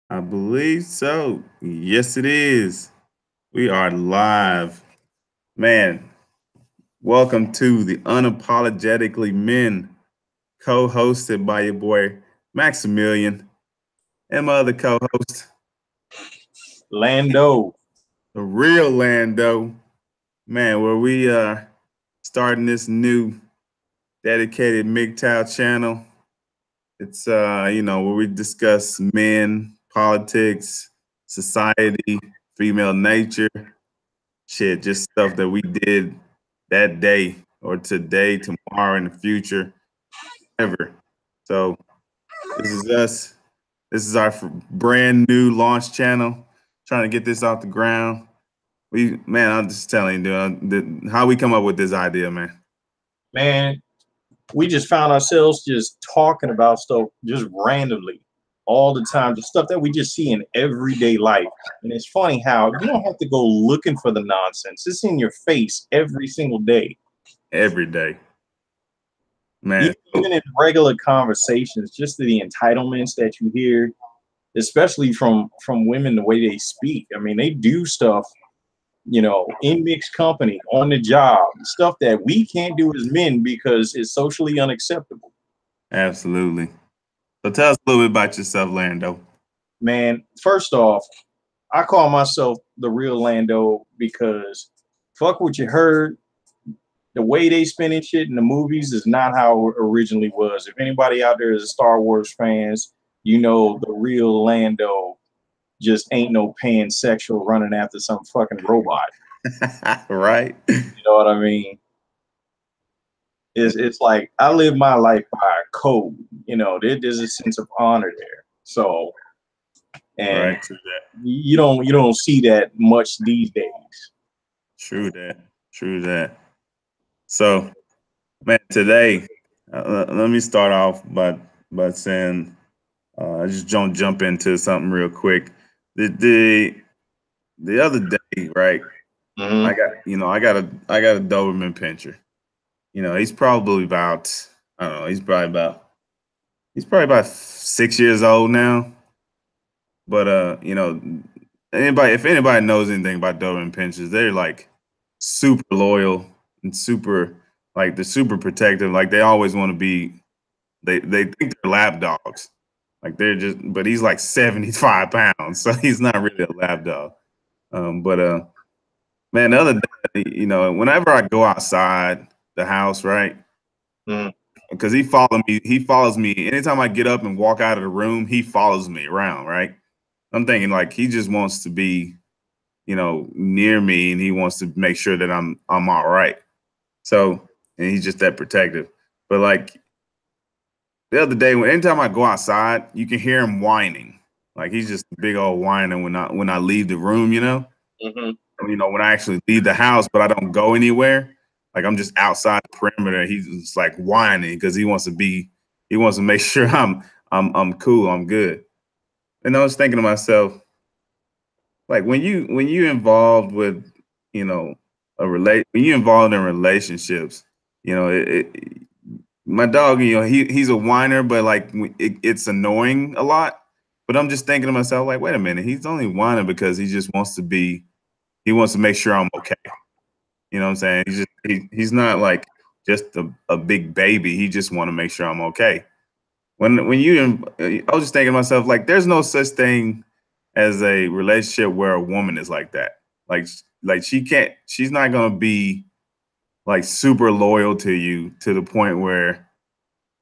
I believe so. Yes, it is. We are live. Man, welcome to the Unapologetically Men, co hosted by your boy Maximillion and my other co host, Lando. the Real Lando. Man, where we starting this new dedicated MGTOW channel. It's where we discuss men, politics, society, female nature, shit, just stuff that we did that day or today, tomorrow, in the future, ever. So this is us. This is our brand new launch channel. Trying to get this off the ground. Man, I'm just telling you, how we come up with this idea, man. Man, we just found ourselves just talking about stuff just randomly all the time, the stuff that we just see in everyday life. And it's funny how you don't have to go looking for the nonsense. It's in your face every single day. Every day, man. Even in regular conversations, just the entitlements that you hear, especially from women, the way they speak. I mean, they do stuff in mixed company, on the job, stuff that we can't do as men because it's socially unacceptable. Absolutely. So tell us a little bit about yourself, Lando. Man, first off, I call myself the real Lando because fuck what you heard. The way they spinning shit in the movies is not how it originally was. If anybody out there is Star Wars fans, you know the real Lando just ain't no pansexual running after some fucking robot. Right? You know what I mean? It's like I live my life by a code. There's a sense of honor there. So, and Right. True that. you don't see that much these days. True that. True that. So, man, today, let me start off by saying, I just don't jump into something real quick. The other day, right? Hmm. I got a Doberman pincher. He's probably about I don't know. He's probably about 6 years old now. But anybody if anybody knows anything about Doberman pinchers, they're like super loyal and super like they're super protective. Like they always want to be they think they're lap dogs. Like they're just but he's like 75 pounds, so he's not really a lap dog. But man, the other day, whenever I go outside the house, right? Hmm. Because he follows me anytime I get up and walk out of the room, he follows me around, right? I'm thinking like he just wants to be, near me and he wants to make sure that I'm all right. So, and he's just that protective. But like the other day, anytime I go outside, you can hear him whining. Like he's just a big old whining when I leave the room, Hmm. when I actually leave the house, but I don't go anywhere. Like I'm just outside the perimeter. He's just like whining because he wants to make sure I'm cool, I'm good. And I was thinking to myself, like when you involved with when you involved in relationships, my dog, he's a whiner, but like it's annoying a lot. But I'm just thinking to myself, like, wait a minute, he's only whining because he just wants to be he wants to make sure I'm okay. You know what I'm saying? He's not like just a big baby. He just want to make sure I'm okay. I was just thinking to myself, like, there's no such thing as a relationship where a woman is like that. Like she's not gonna be like super loyal to you to the point where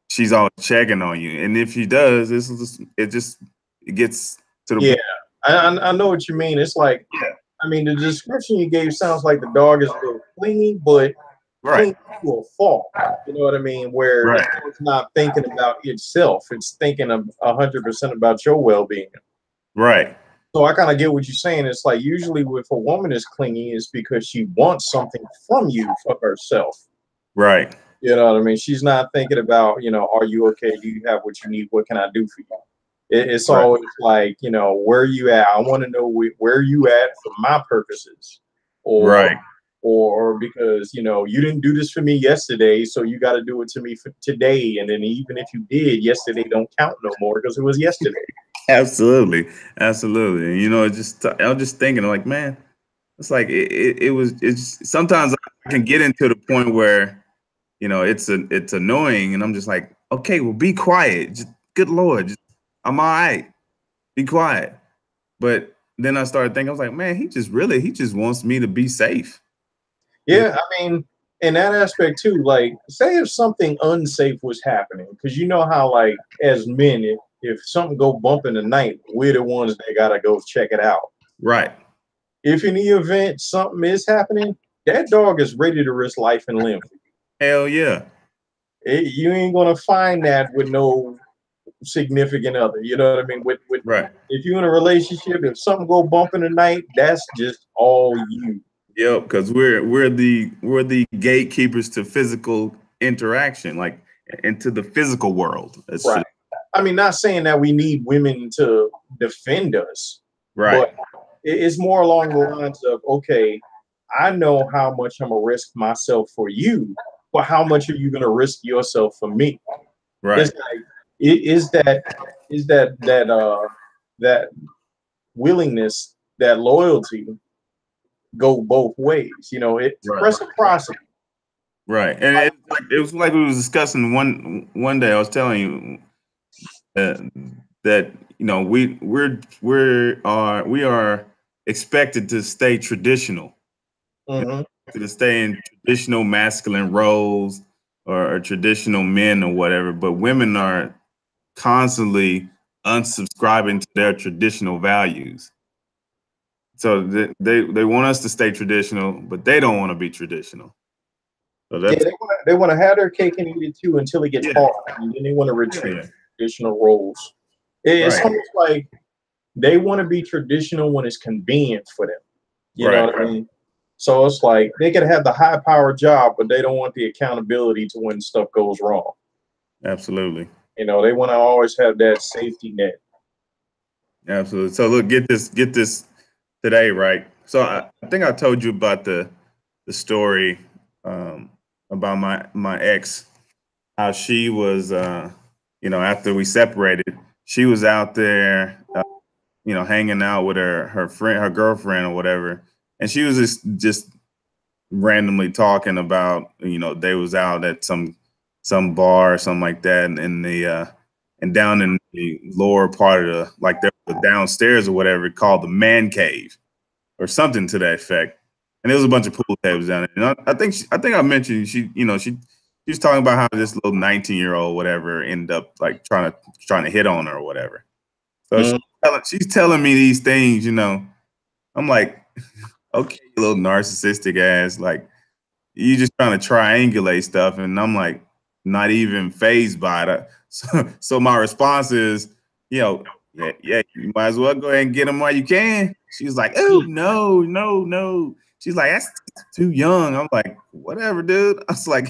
she's always checking on you. And if she does, it gets to the Yeah, point. I know what you mean. It's like, I mean, the description you gave sounds like the dog is a little clingy, but Right, clingy to a fault. You know what I mean? Where the right, dog's not thinking about itself; it's thinking of 100% about your well-being. right, So I kind of get what you're saying. It's like usually if a woman is clingy, it's because she wants something from you for herself. right, You know what I mean? She's not thinking about, are you okay? Do you have what you need? What can I do for you? It's right, always like, where you at? I want to know where you at for my purposes, or right. or because you didn't do this for me yesterday, so you got to do it to me for today. And then even if you did, yesterday don't count no more because it was yesterday. Absolutely, absolutely. And, you know, I was just thinking, like, man, it's like it's sometimes I can get into the point where you know it's annoying, and I'm just like, okay, well, be quiet. Just good lord, I'm all right. Be quiet. But then I started thinking, I was like, man, he just wants me to be safe. You know? Yeah, I mean, in that aspect too, like say if something unsafe was happening, because you know how like as men, if something go bump in the night, we're the ones that gotta go check it out. Right. If in the event something is happening, that dog is ready to risk life and limb. Hell yeah. You ain't gonna find that with no significant other. You know what I mean? With Right. if you're in a relationship, if something go bump in the night, that's just all you. Yep. Because we're the gatekeepers to physical interaction, like into the physical world. Right. I mean, not saying that we need women to defend us, but Right. it's more along the lines of, okay, I know how much I'm gonna risk myself for you, but how much are you gonna risk yourself for me? It's Right. like it is that willingness, that loyalty go both ways. You know, it's Right. reciprocity. Right. And it was like we was discussing one day. I was telling you uh, that you know we are expected to stay traditional, Hmm. to stay in traditional masculine roles or traditional men or whatever. But women are constantly unsubscribing to their traditional values. So they want us to stay traditional, but they don't want to be traditional. So Yeah, that's they want to have their cake and eat it too until it gets yeah, hard, and then they want to yeah, retreat yeah. to traditional roles. It's Right, almost like they want to be traditional when it's convenient for them. You know right, what I mean? So it's like they could have the high power job, but they don't want the accountability to when stuff goes wrong. absolutely, You know, they want to always have that safety net. absolutely. So look, get this today, right? So I think I told you about the story um, about my ex, how she was, you know, after we separated, she was out there, you know, hanging out with her friend, her girlfriend or whatever, and she was just randomly talking about, you know, they was out at some bar or something like that, in the and down in the lower part of the like there was downstairs or whatever called the man cave or something to that effect. And there was a bunch of pool tables down there. And I think I mentioned she, you know, she was talking about how this little 19-year-old whatever ended up like trying to hit on her or whatever. So Mm. she's telling me these things, you know. I'm like, okay, you little narcissistic ass, like you just trying to triangulate stuff, and I'm like not even phased by it. So my response is, you know, yeah, yeah, you might as well go ahead and get them while you can. She's like, oh no, no, no. She's like, that's too young. I'm like, whatever, dude. I was like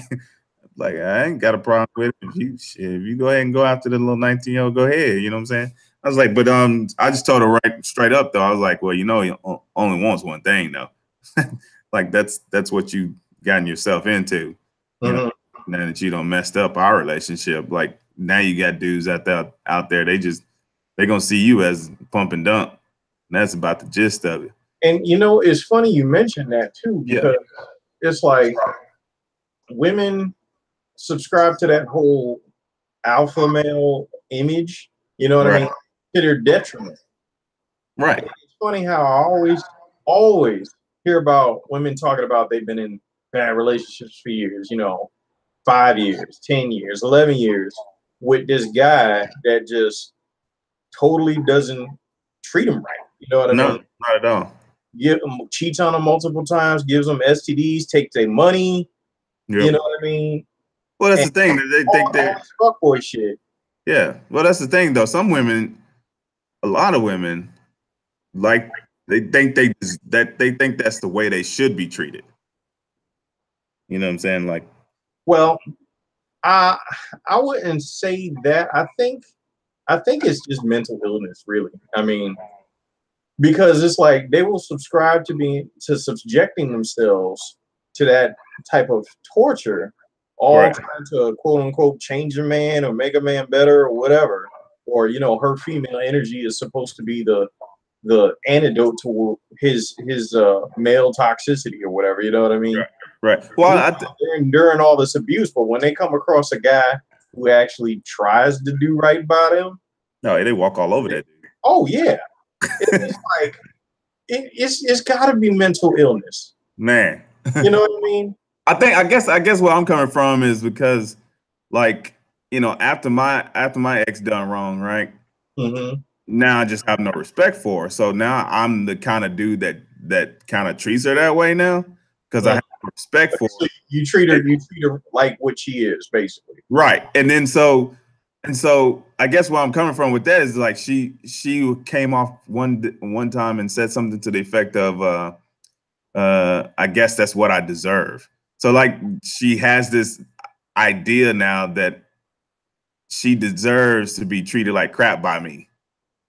I ain't got a problem with it. If you go ahead and go after the little 19-year-old, go ahead. You know what I'm saying? I was like, but I just told her right straight up though. I was like, well, you know, he only wants one thing though. Like that's what you gotten yourself into, you know. Mhm. Now that you don't messed up our relationship, like now you got dudes out there, they gonna see you as pump and dump. And that's about the gist of it. And you know, it's funny you mentioned that too, Yeah. because it's like women subscribe to that whole alpha male image, you know what I Right. mean, to their detriment. Right. It's funny how I always hear about women talking about they've been in bad relationships for years, you know, 5 years, 10 years, 11 years with this guy that just totally doesn't treat them right. You know what I No, mean? not at all. Cheats on them multiple times, gives them STDs, takes their money, you Yep. know what I mean? Well, that's And the thing. They think all they're this fuckboy shit. yeah. Well, that's the thing though. Some women, a lot of women, like they think that's the way they should be treated. You know what I'm saying? Like, Well, I I wouldn't say that. I think it's just mental illness, really. I mean, because it's like they will subscribe to being to subjecting themselves to that type of torture, all right, trying to quote unquote change a man or make a man better or whatever. or you know, her female energy is supposed to be the antidote to his male toxicity or whatever. You know what I mean? Right. Well, they're enduring all this abuse, but when they come across a guy who actually tries to do right by them, no, they walk all over that dude. Oh yeah, it's like it's got to be mental illness, man. You know what I mean? I guess where I'm coming from is because, like, you know, after my ex done wrong, right? Mm-hmm. Now I just have no respect for her. So now I'm the kind of dude that kind of treats her that way now because I have respect for her. You treat her like what she is, basically. Right. And so I guess where I'm coming from with that is like she came off one time and said something to the effect of I guess that's what I deserve. So like she has this idea now that she deserves to be treated like crap by me.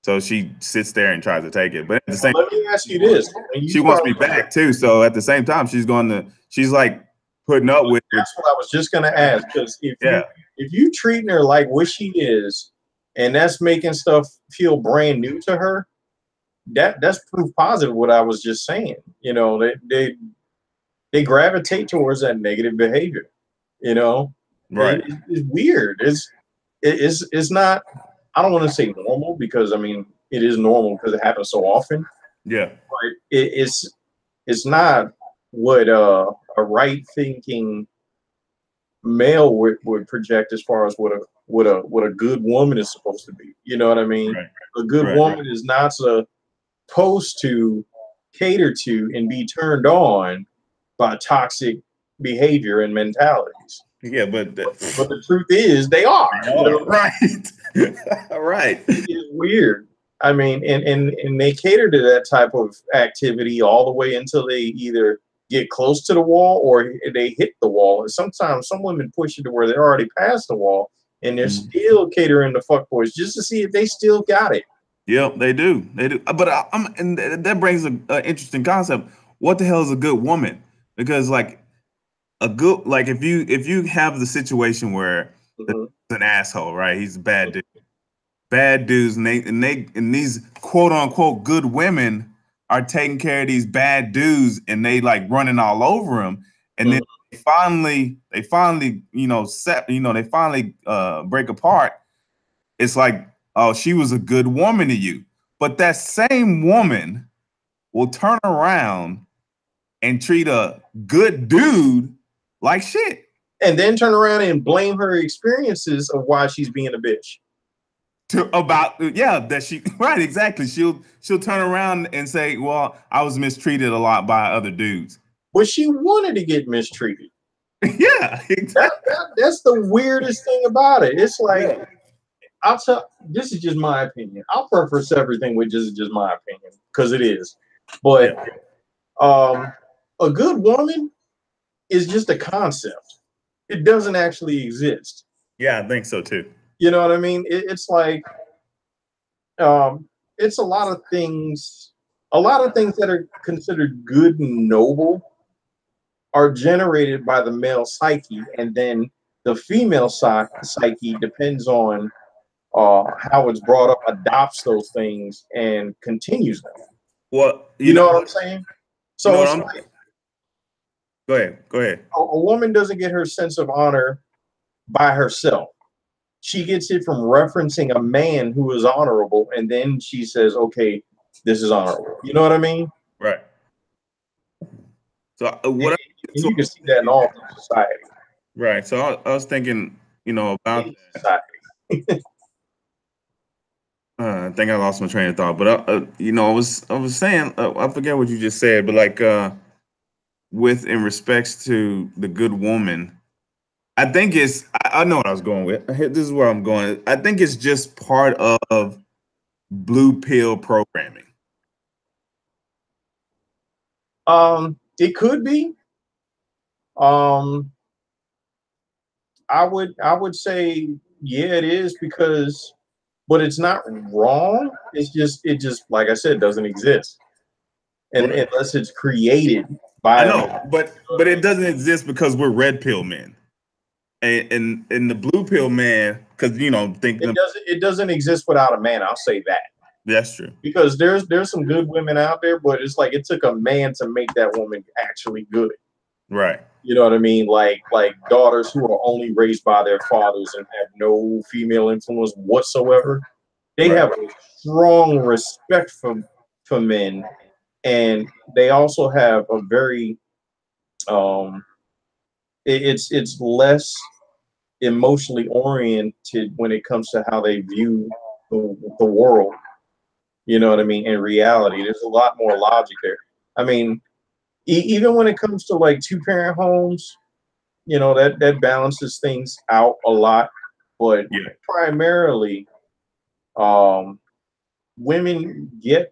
So she sits there and tries to take it. But at the same Let me ask you this. She wants me back too. So at the same time, she's like putting up with That's what I was just gonna ask. Because if you treating her like what she is, and that's making stuff feel brand new to her, that's proof positive what I was just saying. You know, they gravitate towards that negative behavior. You know, right. It's weird. It's not. I don't want to say normal because I mean it is normal because it happens so often. Yeah. But it's not what a right thinking male would project as far as what a good woman is supposed to be. You know what I mean? Right. A good woman is not supposed to cater to and be turned on by toxic behavior and mentalities. Yeah, but the truth is they are. You know? Right. Right. It's weird. I mean, and they cater to that type of activity all the way until they either get close to the wall or they hit the wall. And sometimes some women push it to where they're already past the wall and they're still catering to fuckboys just to see if they still got it. Yep, they do. They do. But and that brings an interesting concept. What the hell is a good woman? Because like if you have the situation where it's an asshole, right? He's a bad dude. Bad dudes, and these quote unquote good women are taking care of these bad dudes, and they like running all over them, and then they finally they finally break apart. It's like, oh, she was a good woman to you, but that same woman will turn around and treat a good dude like shit, and then turn around and blame her experiences of why she's being a bitch. That she right, exactly. She'll turn around and say, well, I was mistreated a lot by other dudes. But she wanted to get mistreated. Yeah, exactly. That's the weirdest thing about it. It's like this is just my opinion. I'll preface everything with just my opinion because it is. But a good woman is just a concept. It doesn't actually exist. Yeah, I think so too. You know what I mean? It's like it's a lot of things that are considered good and noble are generated by the male psyche, and then the female psyche depends on how it's brought up, adopts those things, and continues them. Well, you know what I'm saying? So go ahead. A woman doesn't get her sense of honor by herself. She gets it from referencing a man who is honorable, and then she says, okay, this is honorable. You know what I mean? Right. So you can see that in all society. Right. So I was thinking, about society. I think I lost my train of thought, but I was saying, I forget what you just said, but like in respects to the good woman, I think I know what I was going with. This is where I'm going. I think it's just part of blue pill programming. It could be. I would say, yeah, it is but it's not wrong. It just like I said, doesn't exist, and unless it's created by. I know, but it doesn't exist because we're red pill men, and the blue pill man because thinking it doesn't exist without a man. I'll say that. That's true. Because there's some good women out there, but it's like it took a man to make that woman actually good. Right. You know what I mean? Like daughters who are only raised by their fathers and have no female influence whatsoever. They have a strong respect for men, and they also have a very it's less emotionally oriented when it comes to how they view the world. You know what I mean? In reality, there's a lot more logic there. I mean, even when it comes to like two-parent homes, that balances things out a lot. But primarily, women get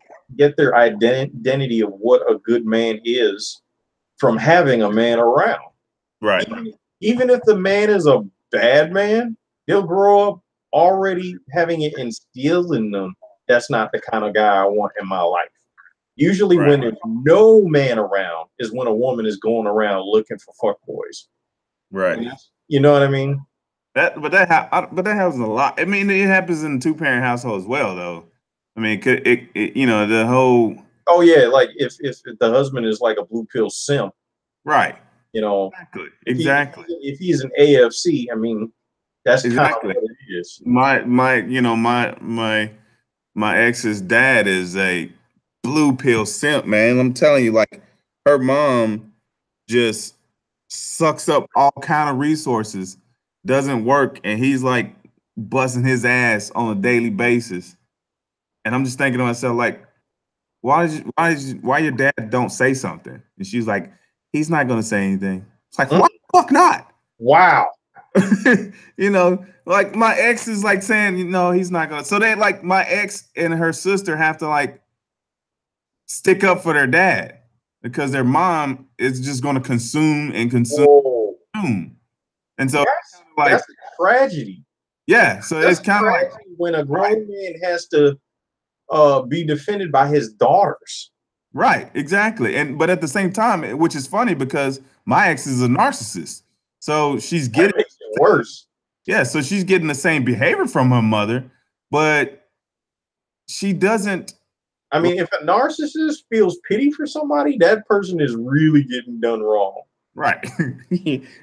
their identity of what a good man is from having a man around. Right. Even if the man is a bad man, they'll grow up already having it instilled in them. That's not the kind of guy I want in my life. Usually when there's no man around is when a woman is going around looking for fuckboys. Right. You know what I mean? But that happens a lot. I mean, it happens in two-parent households as well, though. I mean, the whole. Oh yeah, like if the husband is like a blue pill simp, right? Exactly. If he's an AFC, I mean, that's kind of what it is. My ex's dad is a blue pill simp, man. I'm telling you, like her mom just sucks up all kind of resources, doesn't work, and he's like busting his ass on a daily basis. And I'm just thinking to myself, like, why your dad don't say something? And she's like, he's not gonna say anything. It's like, why the fuck not? Wow. Like my ex is like saying, he's not gonna. So they like my ex and her sister have to like stick up for their dad because their mom is just gonna consume and consume. Whoa. And so that's a tragedy. Yeah. So it's kind of like when a grown man has to be defended by his daughters. Right, exactly. But at the same time, which is funny because my ex is a narcissist. So she's getting that makes it worse. Yeah, so she's getting the same behavior from her mother, but she doesn't. I mean, if a narcissist feels pity for somebody, that person is really getting done wrong. Right.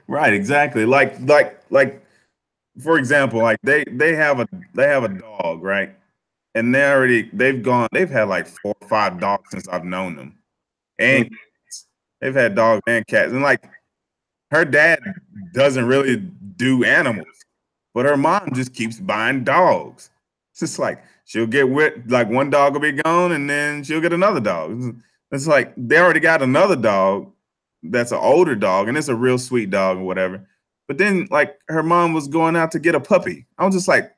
Right, exactly. Like for example, like they have a dog, right? And they've had like 4 or 5 dogs since I've known them. And they've had dogs and cats. And like her dad doesn't really do animals, but her mom just keeps buying dogs. It's just like she'll get like one dog will be gone and then she'll get another dog. It's like they already got another dog that's an older dog and it's a real sweet dog or whatever. But then like her mom was going out to get a puppy. I was just like,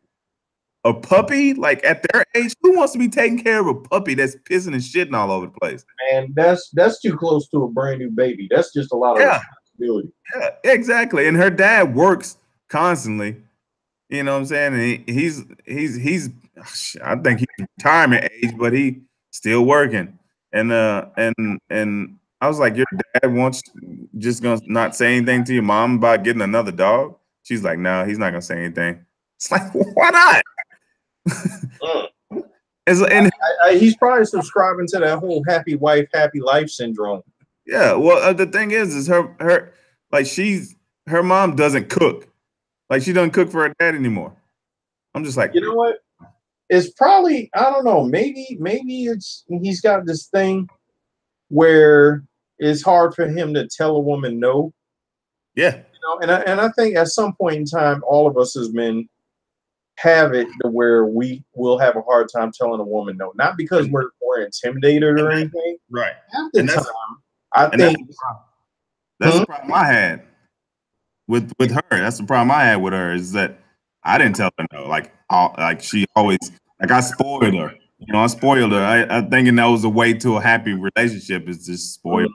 a puppy, like at their age, who wants to be taking care of a puppy that's pissing and shitting all over the place? Man, that's too close to a brand new baby. That's just a lot of responsibility. Yeah, exactly. And her dad works constantly. You know what I'm saying? And he's I think he's retirement age, but he still working. And I was like, your dad just gonna not say anything to your mom about getting another dog? She's like, no, he's not gonna say anything. It's like, why not? He's probably subscribing to that whole happy wife, happy life syndrome. Yeah, well, the thing is her mom doesn't cook. Like she doesn't cook for her dad anymore. I'm just like, you know what? It's probably, I don't know, maybe he's got this thing where it's hard for him to tell a woman no. Yeah. And I think at some point in time, all of us as men have it to where we will have a hard time telling a woman no, not because we're intimidated or anything. Right. At the time, I think that's the problem I had with her. That's the problem I had with her is that I didn't tell her no. Like she always I spoiled her. I spoiled her. I thinking that was a way to a happy relationship is just spoil.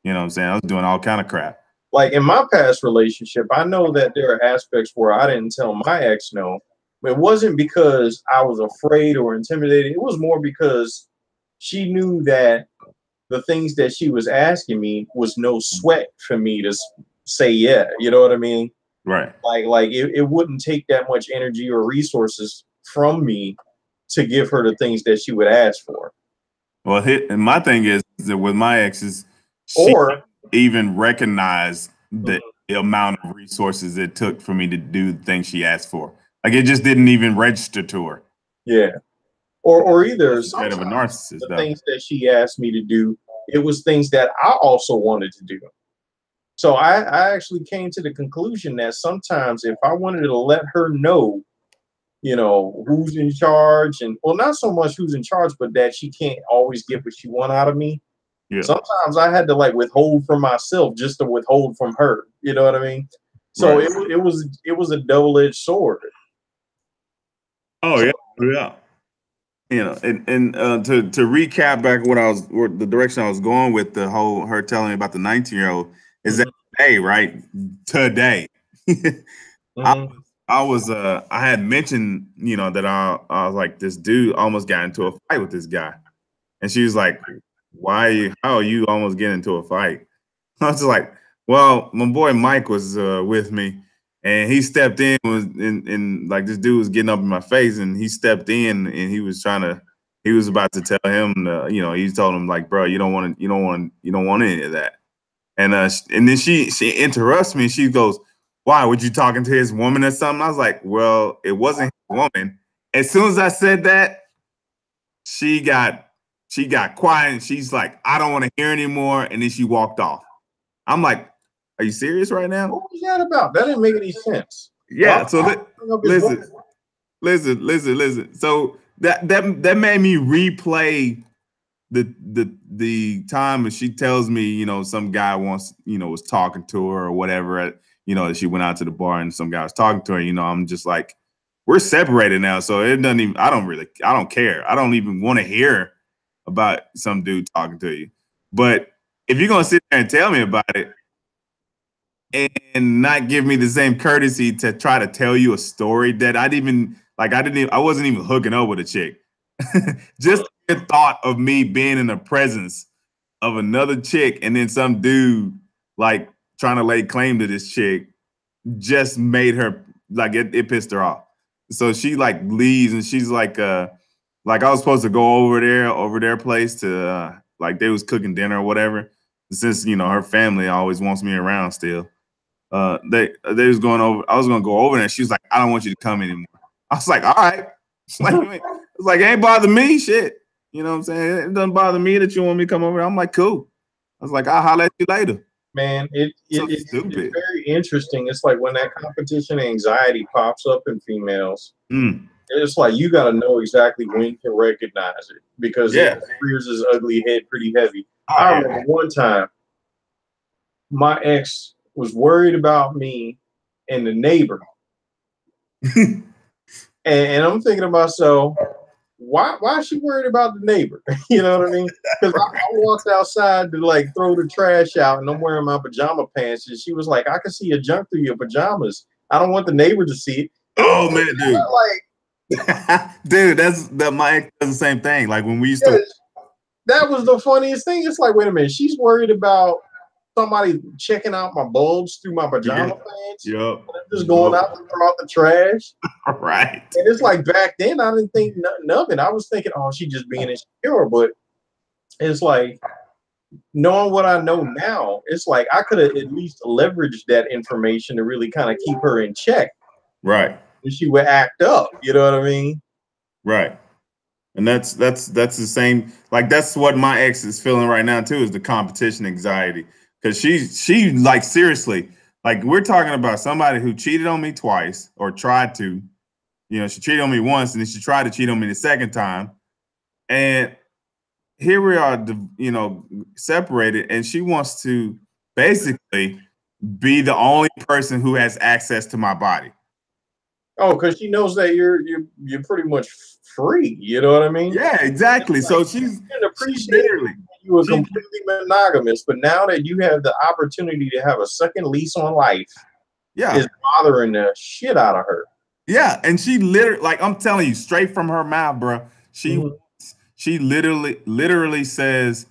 You know what I'm saying? I was doing all kind of crap. Like in my past relationship, I know that there are aspects where I didn't tell my ex no. It wasn't because I was afraid or intimidated. It was more because she knew that the things that she was asking me was no sweat for me to say yeah. You know what I mean? Right. Like it wouldn't take that much energy or resources from me to give her the things that she would ask for. Well, and my thing is that with my exes, she Or even recognized the mhm, amount of resources it took for me to do the thing she asked for. Like it just didn't even register to her. yeah. Or either That's a bit sometimes of a narcissist, the though. things that she asked me to do, it was things that I also wanted to do. So I actually came to the conclusion that sometimes if I wanted to let her know, who's in charge, and well, not so much who's in charge, but that she can't always get what she want out of me. Yeah. Sometimes I had to like withhold from myself just to withhold from her. You know what I mean? So Right. it was a double-edged sword. Oh So yeah. Yeah. And to recap back what the direction I was going with the whole her telling me about the 19-year-old is that mhm, today, right? Today. I mhm. I had mentioned, that I was like, this dude almost got into a fight with this guy. And she was like, how are you almost getting into a fight? I was like, well, my boy Mike was with me, and he stepped in like this dude was getting up in my face, and he stepped in and he was about to tell him, he told him like, bro, you don't want any of that. And then she interrupts me and she goes, why? Would you talking to his woman or something? I was like, well, it wasn't his woman. As soon as I said that, she got she got quiet and she's like, I don't want to hear anymore. And then she walked off. I'm like, are you serious right now? What was that about? That didn't make any sense. Why would Yeah. So he bring up his listen, woman? listen. So that made me replay the time when she tells me, some guy was talking to her or whatever. She went out to the bar and some guy was talking to her. I'm just like, we're separated now, so it doesn't even. I don't care. I don't even want to hear about some dude talking to you. But if you're gonna sit there and tell me about it and not give me the same courtesy to try to tell you a story that I wasn't even hooking up with a chick. Just the thought of me being in the presence of another chick and then some dude like trying to lay claim to this chick just made her like it pissed her off. So she like leaves and she's like I was supposed to go over their place to like they was cooking dinner or whatever. Since her family always wants me around still. They was going over. I was gonna go over there. And she was like, I don't want you to come anymore. I was like, all right. It's like it ain't bother me. Shit. You know what I'm saying? It doesn't bother me that you want me to come over. I'm like, cool. I was like, I'll holler at you later. Man, So it's stupid. very interesting. It's like when that competition anxiety pops up in females, Mm, it's like you got to know exactly when to recognize it because it yeah. rears its ugly head pretty heavy. Oh I yeah. remember one time my ex was worried about me and the neighbor, and I'm thinking to myself, why is she worried about the neighbor? You know what I mean? Because I walked outside to like throw the trash out, and I'm wearing my pajama pants, and she was like, "I can see your junk through your pajamas. I don't want the neighbor to see it." And I'm Oh man, thinking, dude. like, Dude, that's that my ex does the same thing. Like when we used yeah, to that was the funniest thing. It's like, wait a minute, she's worried about somebody checking out my bulbs through my yeah, pajama pants. yup, And I'm just going yup. out to throw out the trash. All right. And it's like back then, I didn't think nothing of it. I was thinking, oh, she just being insecure. But it's like, knowing what I know now, it's like I could have at least leveraged that information to really kind of keep her in check. Right. And she would act up. You know what I mean? Right. And that's the same. Like that's what my ex is feeling right now too, is the competition anxiety. Because she like seriously, like we're talking about somebody who cheated on me twice or tried to. She cheated on me once and then she tried to cheat on me the second time. And here we are, separated, and she wants to basically be the only person who has access to my body. Oh, because she knows that you're pretty much free. You know what I mean? Yeah, It's exactly. like So she didn't she appreciate it literally when you were she completely monogamous, but now that you have the opportunity to have a second lease on life, is yeah. bothering the shit out of her. Yeah, and she literally, like I'm telling you, straight from her mouth, bro. She Mhm. she literally says,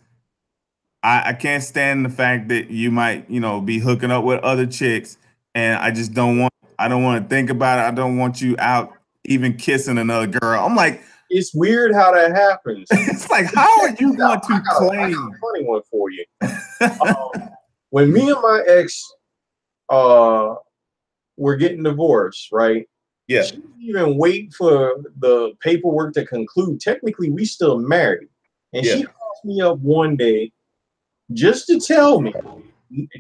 I can't stand the fact that you might, be hooking up with other chicks. and I just I don't want to think about it. I don't want you out even kissing another girl. I'm like, it's weird how that happens. it's like, how are you going to I got a claim? funny one for you. When me and my ex were getting divorced, right? Yeah. She didn't even wait for the paperwork to conclude. Technically, we still married. And Yeah. she calls me up one day just to tell me,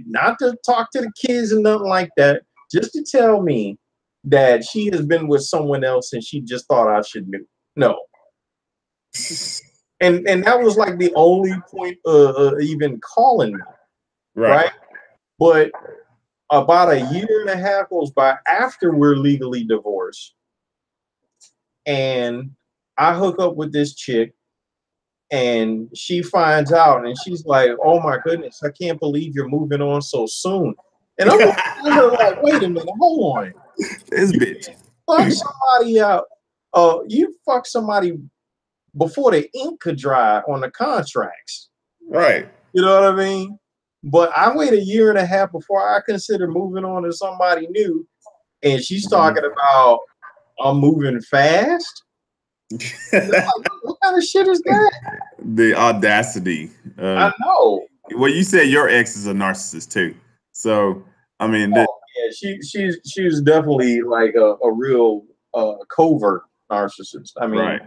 not to talk to the kids and nothing like that, just to tell me that she has been with someone else and she just thought I should know. And that was like the only point even calling me, right? But about a year and a half goes by after we're legally divorced, and I hook up with this chick, and she finds out, and she's like, "Oh my goodness, I can't believe you're moving on so soon." And I'm looking at her like, "Wait a minute, hold on, This you bitch. fuck somebody out? You fuck somebody before the ink could dry on the contracts." Right. You know what I mean? But I wait a year and a half before I consider moving on to somebody new. And she's talking about I'm moving fast. Like, what kind of shit is that? The audacity. I know. Well, you said your ex is a narcissist too. So, I mean, Oh, yeah, she's definitely like a real covert narcissist. right.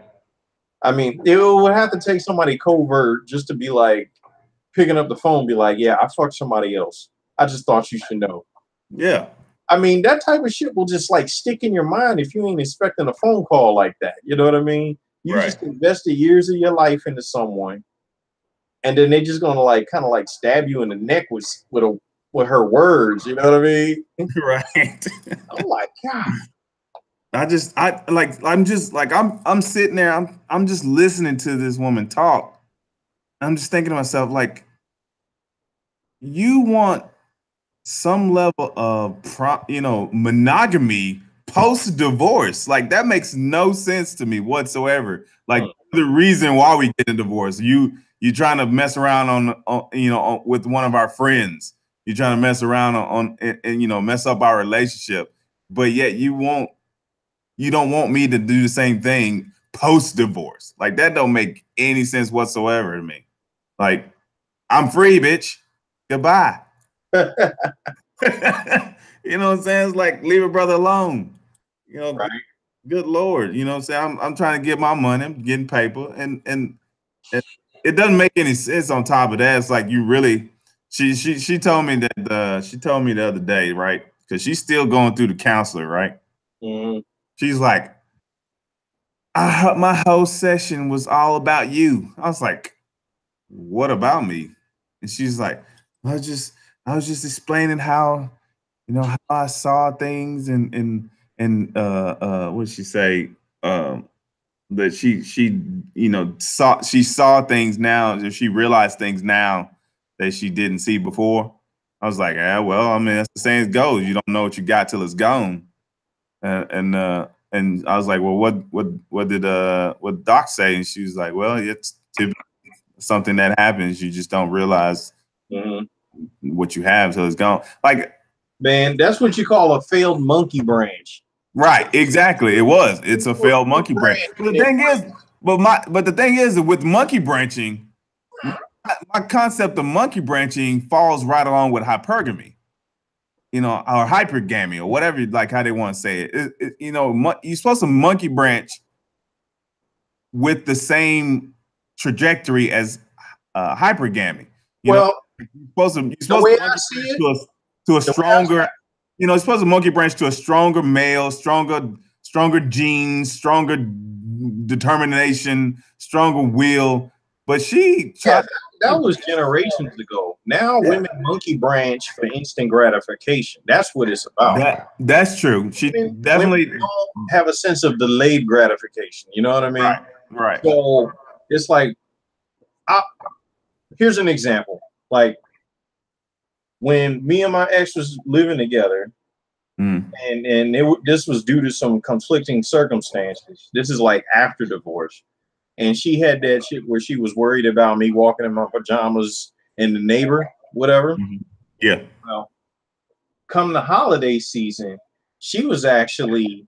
I mean, it would have to take somebody covert just to be like picking up the phone, be like, "Yeah, I fucked somebody else. I just thought you should know." Yeah. I mean, that type of shit will just like stick in your mind if you ain't expecting a phone call like that. You know what I mean? You Right. just invested years of your life into someone, and then they just gonna like kind of like stab you in the neck with her words. You know what I mean? Right. I'm like, God. I'm sitting there, I'm just listening to this woman talk. I'm just thinking to myself, like, you want some level of monogamy post divorce. Like, that makes no sense to me whatsoever. Like, the reason why we get a divorce, you trying to mess around with one of our friends. You're trying to mess around and mess up our relationship, but yet you don't want me to do the same thing post divorce. Like, that don't make any sense whatsoever to me. Like, I'm free, bitch. Goodbye. You know what I'm saying? It's like, leave a brother alone. You know, Right. good Lord. You know what I'm saying? I'm trying to get my money, I'm getting paper, and it doesn't make any sense on top of that. It's like, you really she told me that she told me the other day, right? Because she's still going through the counselor, right? Mm-hmm. She's like, my whole session was all about you. I was like, what about me? And she's like, I was just I was just explaining how, how I saw things, and what did she say? That she saw things now, that she realized things now that she didn't see before. I was like, yeah, well, I mean, that's the saying goes. You don't know what you got till it's gone. And I was like, well, what did Doc say? And she was like, well, it's something that happens. You just don't realize what you have till it's gone. Like, Man, that's what you call a failed monkey branch. right, exactly. It's a failed monkey branch. But the thing is that with monkey branching, my concept of monkey branching falls right along with hypergamy, or hypergamy, or whatever, like how they want to say it. You're supposed to monkey branch with the same trajectory as hypergamy. Well, You're the supposed way to I monkey see branch it, to a the way I stronger, you're supposed to monkey branch to a stronger male, stronger genes, stronger determination, stronger will. But she Yeah, tried. that was generations ago. Now Yeah, women monkey branch for instant gratification. That's what it's about. that's true. She Women definitely. don't have a sense of delayed gratification. You know what I mean? Right. So it's like, here's an example. Like when me and my ex was living together, and this was due to some conflicting circumstances. This is like after divorce. And she had that shit where she was worried about me walking in my pajamas and the neighbor, whatever. Yeah. Well, come the holiday season, she was actually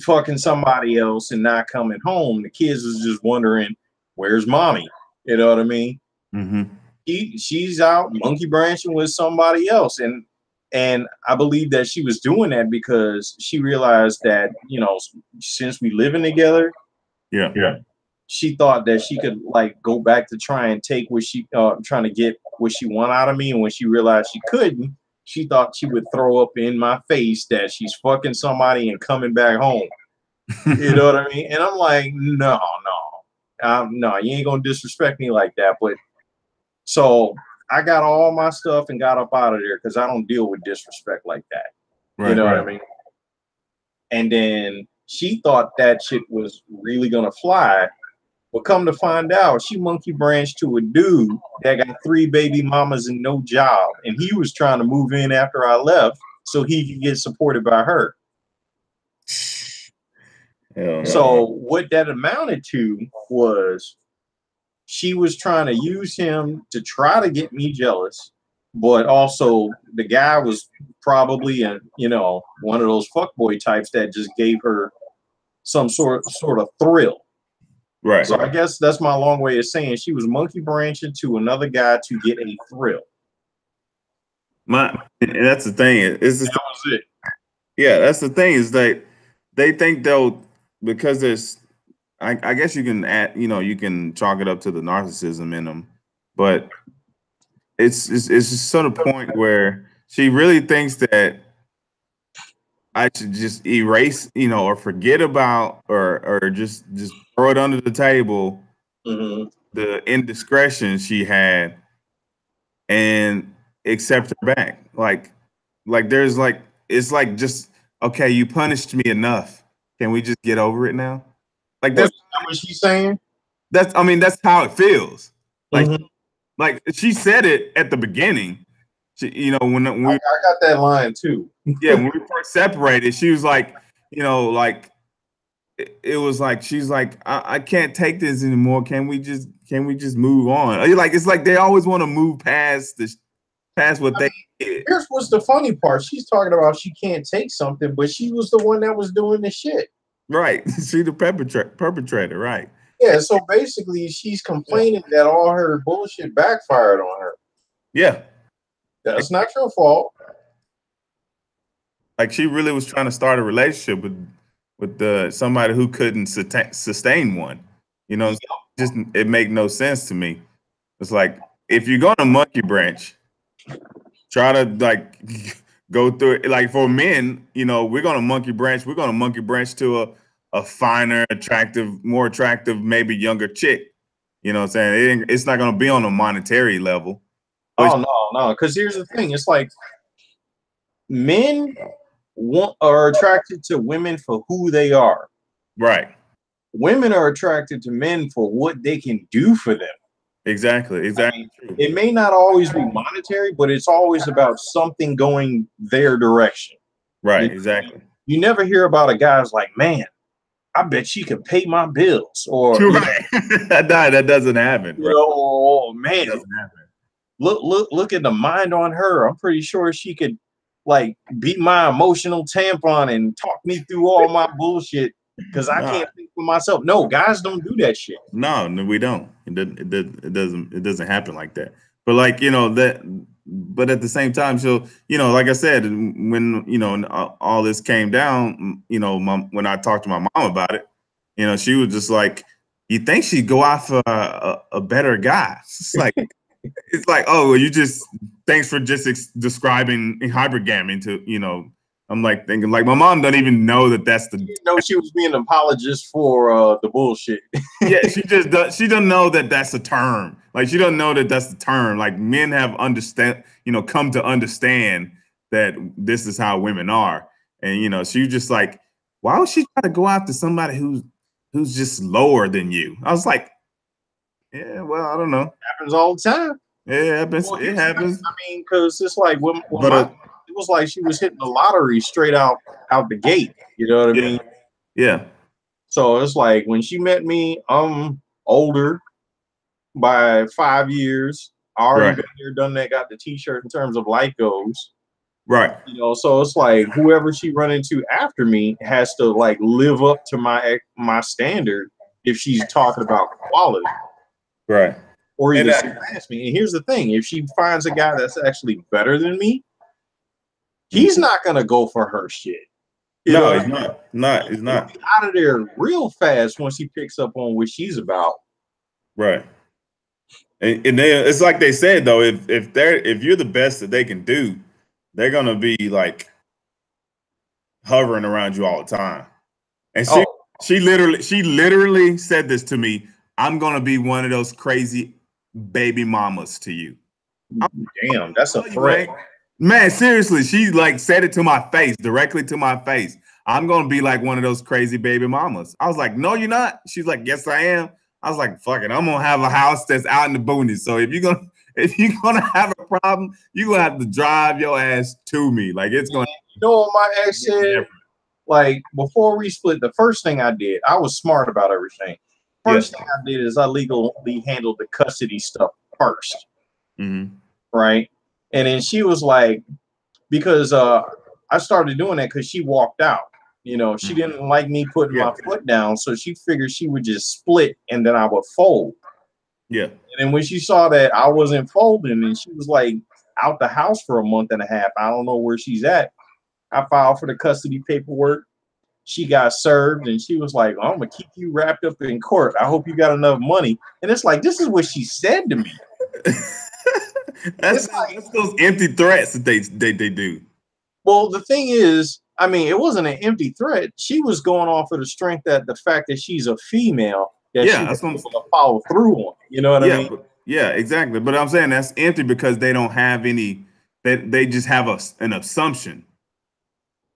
fucking somebody else and not coming home. The kids was just wondering, where's mommy? You know what I mean? Mm-hmm. She's out monkey branching with somebody else. And I believe that she was doing that because she realized that, you know, since we living together, Yeah. she thought that she could like go back to try and take what she trying to get what she want out of me. And when she realized she couldn't, she thought she would throw up in my face that she's fucking somebody and coming back home. You know what I mean? And I'm like, no, you ain't gonna disrespect me like that. But so I got all my stuff and got up out of there because I don't deal with disrespect like that. You know what I mean? And then she thought that shit was really gonna fly. But come to find out, she monkey branched to a dude that got 3 baby mamas and no job. And he was trying to move in after I left so he could get supported by her. So what that amounted to was she was trying to use him to try to get me jealous, but also the guy was probably one of those fuckboy types that just gave her some sort of thrill. Right. So I guess that's my long way of saying she was monkey branching to another guy to get a thrill. And that's the thing. That was it. Yeah, that's the thing is that they think though, because there's, I guess you can add, you can chalk it up to the narcissism in them, but it's just sort of point where she really thinks that I should just erase, or forget about, or just throw it under the table, the indiscretion she had, and accept her back. Like there's like, it's like, just okay, you punished me enough. Can we just get over it now? Like that's what she's saying. That's how it feels. Like she said it at the beginning. She, when we, I got that line too. Yeah, when we first separated, she was like, like it was like she's like, I can't take this anymore. Can we just move on? Like it's like they always want to move past what they did. Here's what's the funny part. She's talking about she can't take something, but she was the one that was doing the shit. Right. She the perpetrator, right. Yeah, so basically she's complaining that all her bullshit backfired on her. Yeah. That's not your fault. Like she really was trying to start a relationship with somebody who couldn't sustain one. It made no sense to me. It's like, if you're going to monkey branch, try to like go through it. Like for men, we're going to monkey branch. We're going to monkey branch to a finer, more attractive, maybe younger chick. You know what I'm saying? It's not going to be on a monetary level. Oh, no. Because here's the thing. It's like men are attracted to women for who they are. Right. Women are attracted to men for what they can do for them. Exactly. I mean, it may not always be monetary, but it's always about something going their direction. Right. Exactly. You never hear about a guy's like, man, I bet she could pay my bills, or that doesn't happen. Right? Oh man, doesn't happen. Look at the mind on her. I'm pretty sure she could like be my emotional tampon and talk me through all my bullshit because I can't think for myself. No, guys don't do that shit. No, we don't. It doesn't happen like that. But like, but at the same time, so, like I said, when, all this came down, when I talked to my mom about it, she was just like, you think she'd go out for a better guy? It's like, oh, well, thanks for just describing hypergamy to, I'm like thinking, like, my mom doesn't even know that's the. You know, she was being an apologist for the bullshit. Yeah, she doesn't know that's a term. Like, she doesn't know that's the term. Like, men have come to understand that this is how women are. And, she was just like, why would she try to go after somebody who's just lower than you? I was like, yeah, well, I don't know. It happens all the time. Yeah, it happens. Well, it happens. I mean, because it's like it was like she was hitting the lottery straight out the gate. You know what I mean? Yeah. So it's like when she met me, I'm older by 5 years. I already been there, done that, got the t-shirt in terms of life goes. Right. You know, so it's like whoever she run into after me has to like live up to my standard if she's talking about quality, Right. or And even surpass me. And here's the thing: if she finds a guy that's actually better than me, he's not gonna go for her shit. You no, know, it's not. Not. It's he'll not. be out of there real fast once he picks up on what she's about. Right. And it's like they said though, if you're the best that they can do, they're gonna be like hovering around you all the time. And Oh, she literally said this to me. I'm gonna be one of those crazy baby mamas to you. damn, that's a No, you threat. ain't. Man, seriously, she like said it to my face, directly to my face. I'm gonna be like one of those crazy baby mamas. I was like, no, you're not. She's like, yes, I am. I was like, fuck it, I'm gonna have a house that's out in the boonies. So if you're gonna have a problem, you're gonna have to drive your ass to me. Like it's gonna You know what my ex be said? different. Like before we split, the first thing I did, I was smart about everything. Yeah. First thing I did is I legally handled the custody stuff first, Mm-hmm. right? And then she was like, because I started doing that because she walked out. You know, she didn't like me putting Yeah. my foot down, so she figured she would just split and then I would fold. Yeah. And then when she saw that I wasn't folding and she was like out the house for a month and a half, I don't know where she's at. I filed for the custody paperwork. She got served and she was like, I'm gonna keep you wrapped up in court. I hope you got enough money. And it's like, this is what she said to me. that's It's like, that's those empty threats that they do. well, the thing is, I mean, it wasn't an empty threat. She was going off of the strength that the fact that she's a female, that she Yeah, was that's what I'm able to follow through on it. You know what I yeah, mean? yeah, exactly. But I'm saying that's empty because they don't have any. They just have an assumption.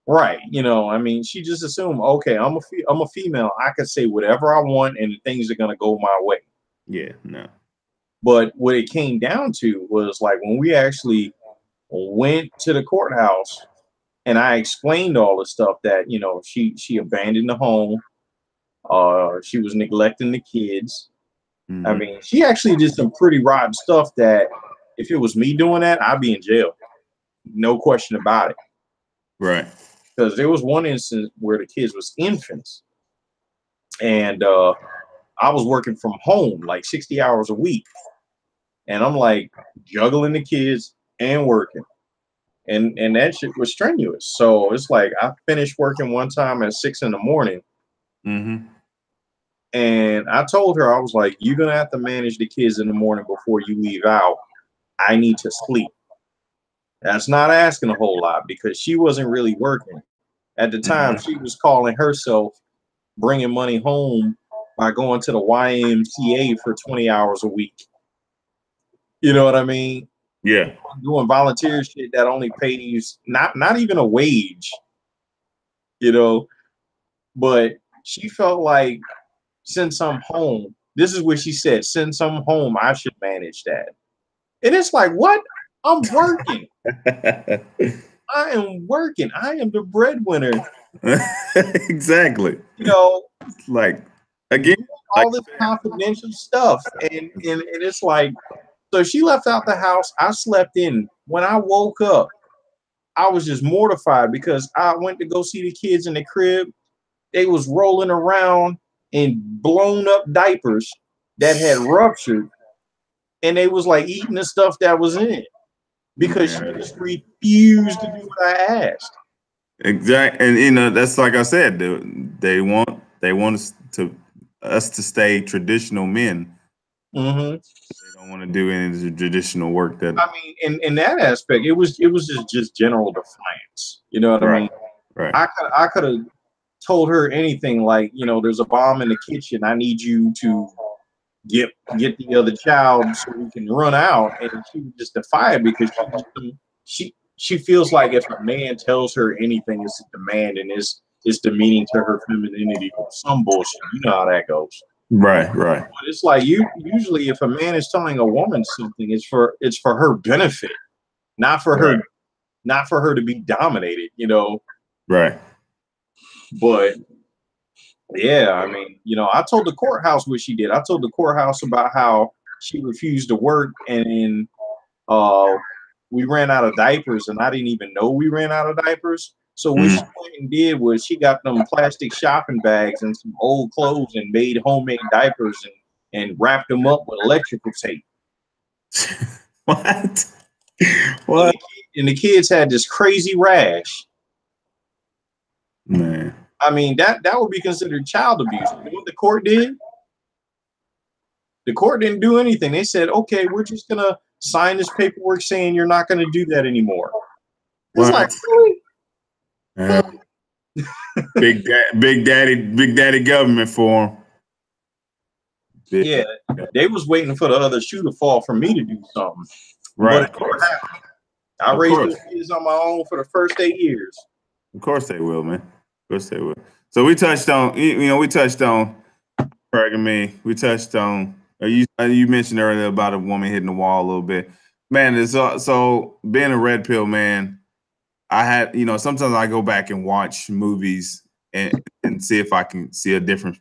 Right. You know, I mean, she just assumed, okay, I'm a female. I can say whatever I want and things are gonna go my way. Yeah, no. But what it came down to was like when we actually went to the courthouse and I explained all the stuff that, you know, she abandoned the home, she was neglecting the kids. I Hmm. mean, she actually did some pretty rotten stuff that if it was me doing that, I'd be in jail. No question about it. Right. Because there was one instance where the kids was infants and I was working from home like 60 hours a week. And I'm like juggling the kids and working. And that shit was strenuous. So it's like I finished working one time at 6 in the morning. Hmm. And I told her, I was like, you're gonna have to manage the kids in the morning before you leave out. I need to sleep. That's not asking a whole lot because she wasn't really working. At the time, she was calling herself bringing money home by going to the YMCA for 20 hours a week. You know what I mean? Yeah. Doing volunteer shit that only pays not even a wage, you know. But she felt like since I'm home, this is what she said, since I'm home, I should manage that. And it's like, what? I'm working. I am working. I am the breadwinner. Exactly. You know, Like again, like all this confidential stuff. And it's like, so she left out the house. I slept in. When I woke up, I was just mortified because I went to go see the kids in the crib. They was rolling around in blown up diapers that had ruptured, and they was like eating the stuff that was in it because she man, just refused to do what I asked. exactly. And that's like I said, they want us to stay traditional men. Hmm. They don't want to do any of the traditional work that. I mean, in that aspect, it was just general defiance. You know what I Right. mean? Right. I could have told her anything like, you know, there's a bomb in the kitchen. I need you to get the other child so we can run out. And she would just defy it because she feels like if a man tells her anything, it's a demand and it's demeaning to her femininity or some bullshit. You know how that goes. Right. Right. But it's like you usually if a man is telling a woman something, it's for her benefit, not for Right. her not for her to be dominated, you know. Right. But yeah, I mean, you know, I told the courthouse what she did. I told the courthouse about how she refused to work and uh we ran out of diapers, and I didn't even know we ran out of diapers. So what she went and did was she got them plastic shopping bags and some old clothes and made homemade diapers and wrapped them up with electrical tape. What? What? And the kids had this crazy rash. Man. I mean, that would be considered child abuse. You know what the court did? The court didn't do anything. They said, okay, we're just going to sign this paperwork saying you're not going to do that anymore. It's like, really? Big daddy government for him. Yeah, they was waiting for the other shoe to fall for me to do something. Right. But I raised those kids on my own for the first 8 years. Of course they will, man. Of course they will. So we touched on, we touched on polygamy. We touched on, you mentioned earlier about a woman hitting the wall a little bit. Man, so being a red pill, man, I had, sometimes I go back and watch movies and see if I can see a different,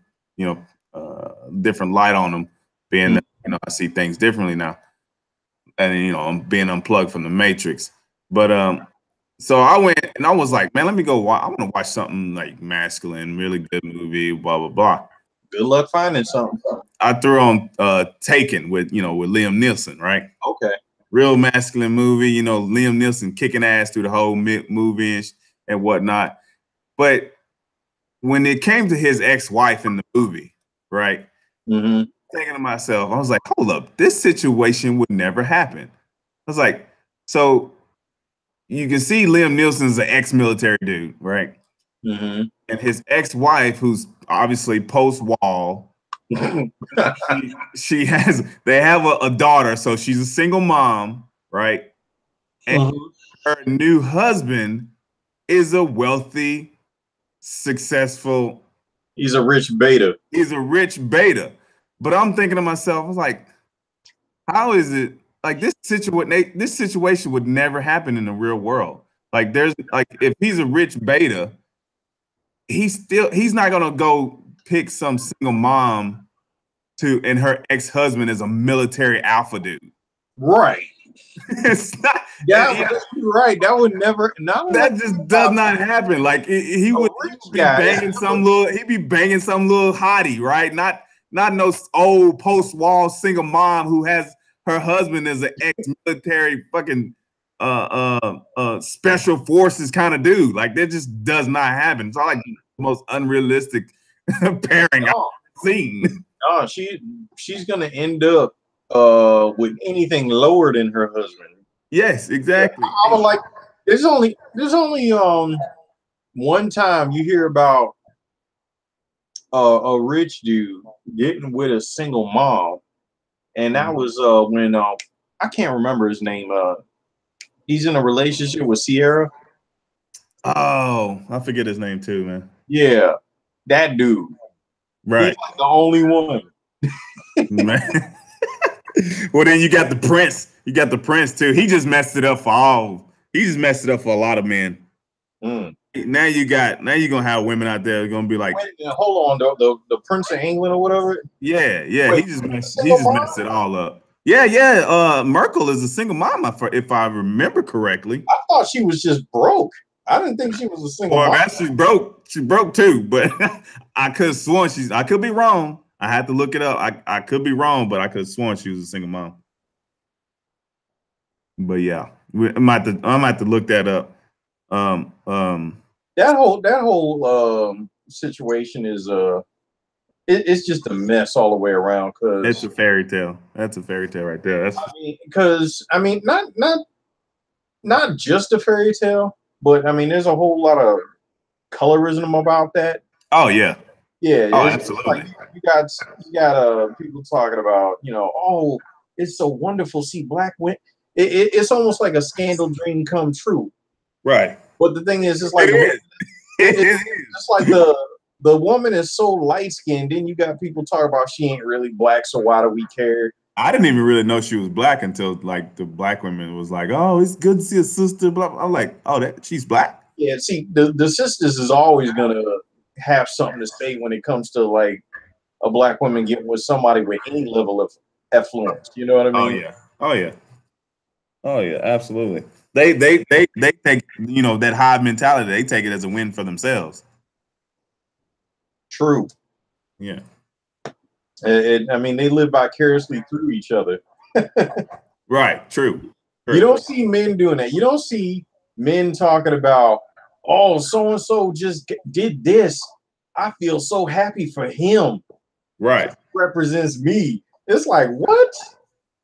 different light on them. Being, I see things differently now, and I'm being unplugged from the matrix. But so I went and I was like, man, let me go. I want to watch something like masculine, really good movie, blah blah blah. Good luck finding something. I threw on Taken with Liam Neeson, right? Okay. Real masculine movie, Liam Neeson kicking ass through the whole movie and whatnot. But when it came to his ex-wife in the movie, right? Mm-hmm. Thinking to myself, I was like, hold up, this situation would never happen. I was like, so you can see Liam Neeson's an ex-military dude, right? Mm-hmm. And his ex-wife, who's obviously post-wall, they have a daughter, so she's a single mom, right? And her new husband is a wealthy, successful. He's a rich beta. He's a rich beta. But I'm thinking to myself, I was like, how is it like this situation would never happen in the real world? Like if he's a rich beta, he's not gonna go pick some single mom and her ex-husband is a military alpha dude. Right. It's not. Yeah, you're right. That would never. That just does not happen. Like he would be banging some little. He'd be banging some little hottie, right? Not no old post-wall single mom who has her husband as an ex-military fucking special forces kind of dude. Like that just does not happen. It's all like the most unrealistic pairing I've seen. Oh, she's gonna end up with anything lower than her husband. Yes, exactly. I was like, there's only one time you hear about a rich dude getting with a single mom, and that was when I can't remember his name. He's in a relationship with Sierra. Oh, I forget his name too, man. Yeah, that dude. Right. He's like the only one. Man. Well, then you got the Prince. You got the Prince too. He just messed it up for all. He just messed it up for a lot of men. Now you're gonna have women out there gonna be like, hold on, the Prince of England or whatever. Yeah. Wait, he just messed it all up. Yeah. Merkel is a single mom, if I remember correctly. I thought she was just broke. I didn't think she was a single mom. Well, she's broke. She broke too, but I could have sworn I could be wrong. I had to look it up. I could be wrong, but I could have sworn she was a single mom. But yeah, I might have to look that up. That whole situation is it's just a mess all the way around. Cause it's a fairy tale. That's a fairy tale right there. Not just a fairy tale, but I mean, there's a whole lot of colorism about that. Oh yeah. Yeah. Oh, absolutely. Like you got people talking about, oh, it's so wonderful to see black women. It's almost like a scandal dream come true. Right. But the thing is, it's like it's like the woman is so light skinned. Then you got people talking about she ain't really black, so why do we care? I didn't even really know she was black until like the black women was like, "Oh, it's good to see a sister." Blah, blah. I'm like, "Oh, she's black." Yeah. See, the sisters is always gonna have something to say when it comes to like a black woman getting with somebody with any level of affluence. You know what I mean? Oh yeah. Oh yeah, absolutely. They take, you know, that high mentality. They take it as a win for themselves. True. Yeah. I mean, they live vicariously through each other. Right. True. You True. don't see men doing that. You don't see men talking about, oh, so and so just did this. I feel so happy for him. Right. Represents me. It's like, what?